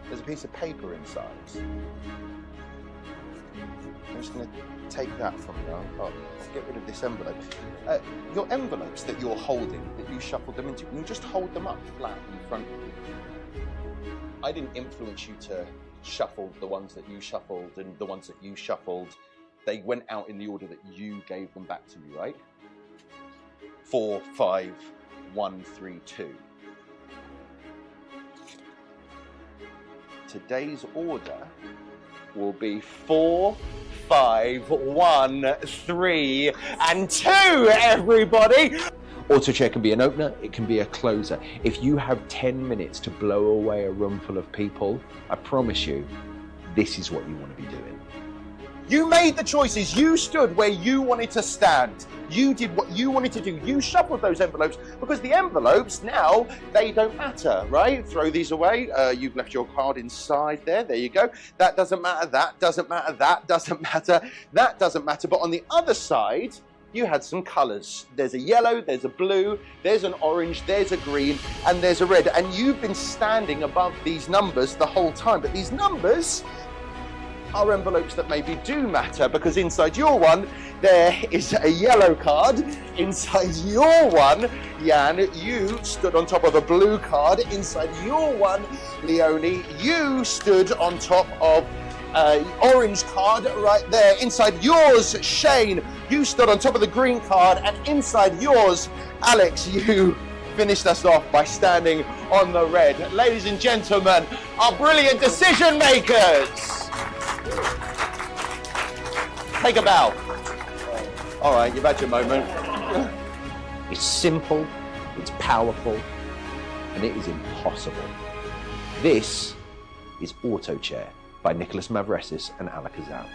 S1: There's a piece of paper inside. I'm just going to take that from you. I'll get rid of this envelope. Your envelopes that you're holding, that you shuffled them into, can you just hold them up flat in front of you? I didn't influence you to shuffle the ones that you shuffled, and the ones that you shuffled, they went out in the order that you gave them back to me, right? 4, 5, 1, 3, 2. Today's order will be 4, 5, 1, 3, and 2, everybody! Auto chair can be an opener, it can be a closer. If you have 10 minutes to blow away a room full of people, I promise you, this is what you want to be doing. You made the choices. You stood where you wanted to stand. You did what you wanted to do. You shuffled those envelopes because the envelopes now, they don't matter, right? Throw these away. You've left your card inside there. There you go. That doesn't matter. That doesn't matter. That doesn't matter. That doesn't matter. But on the other side, you had some colours. There's a yellow, there's a blue, there's an orange, there's a green, and there's a red. And you've been standing above these numbers the whole time. But these numbers are envelopes that maybe do matter, because inside your one there is a yellow card. Inside your one, Jan, you stood on top of a blue card. Inside your one, Leonie, you stood on top of orange card right there. Inside yours, Shane, you stood on top of the green card, and inside yours, Alex, you finished us off by standing on the red. Ladies and gentlemen, our brilliant decision makers. Take a bow. All right, you've had your moment. It's simple, it's powerful, and it is impossible. This is Auto Chair by Nicholas Mavresis and Alakazam.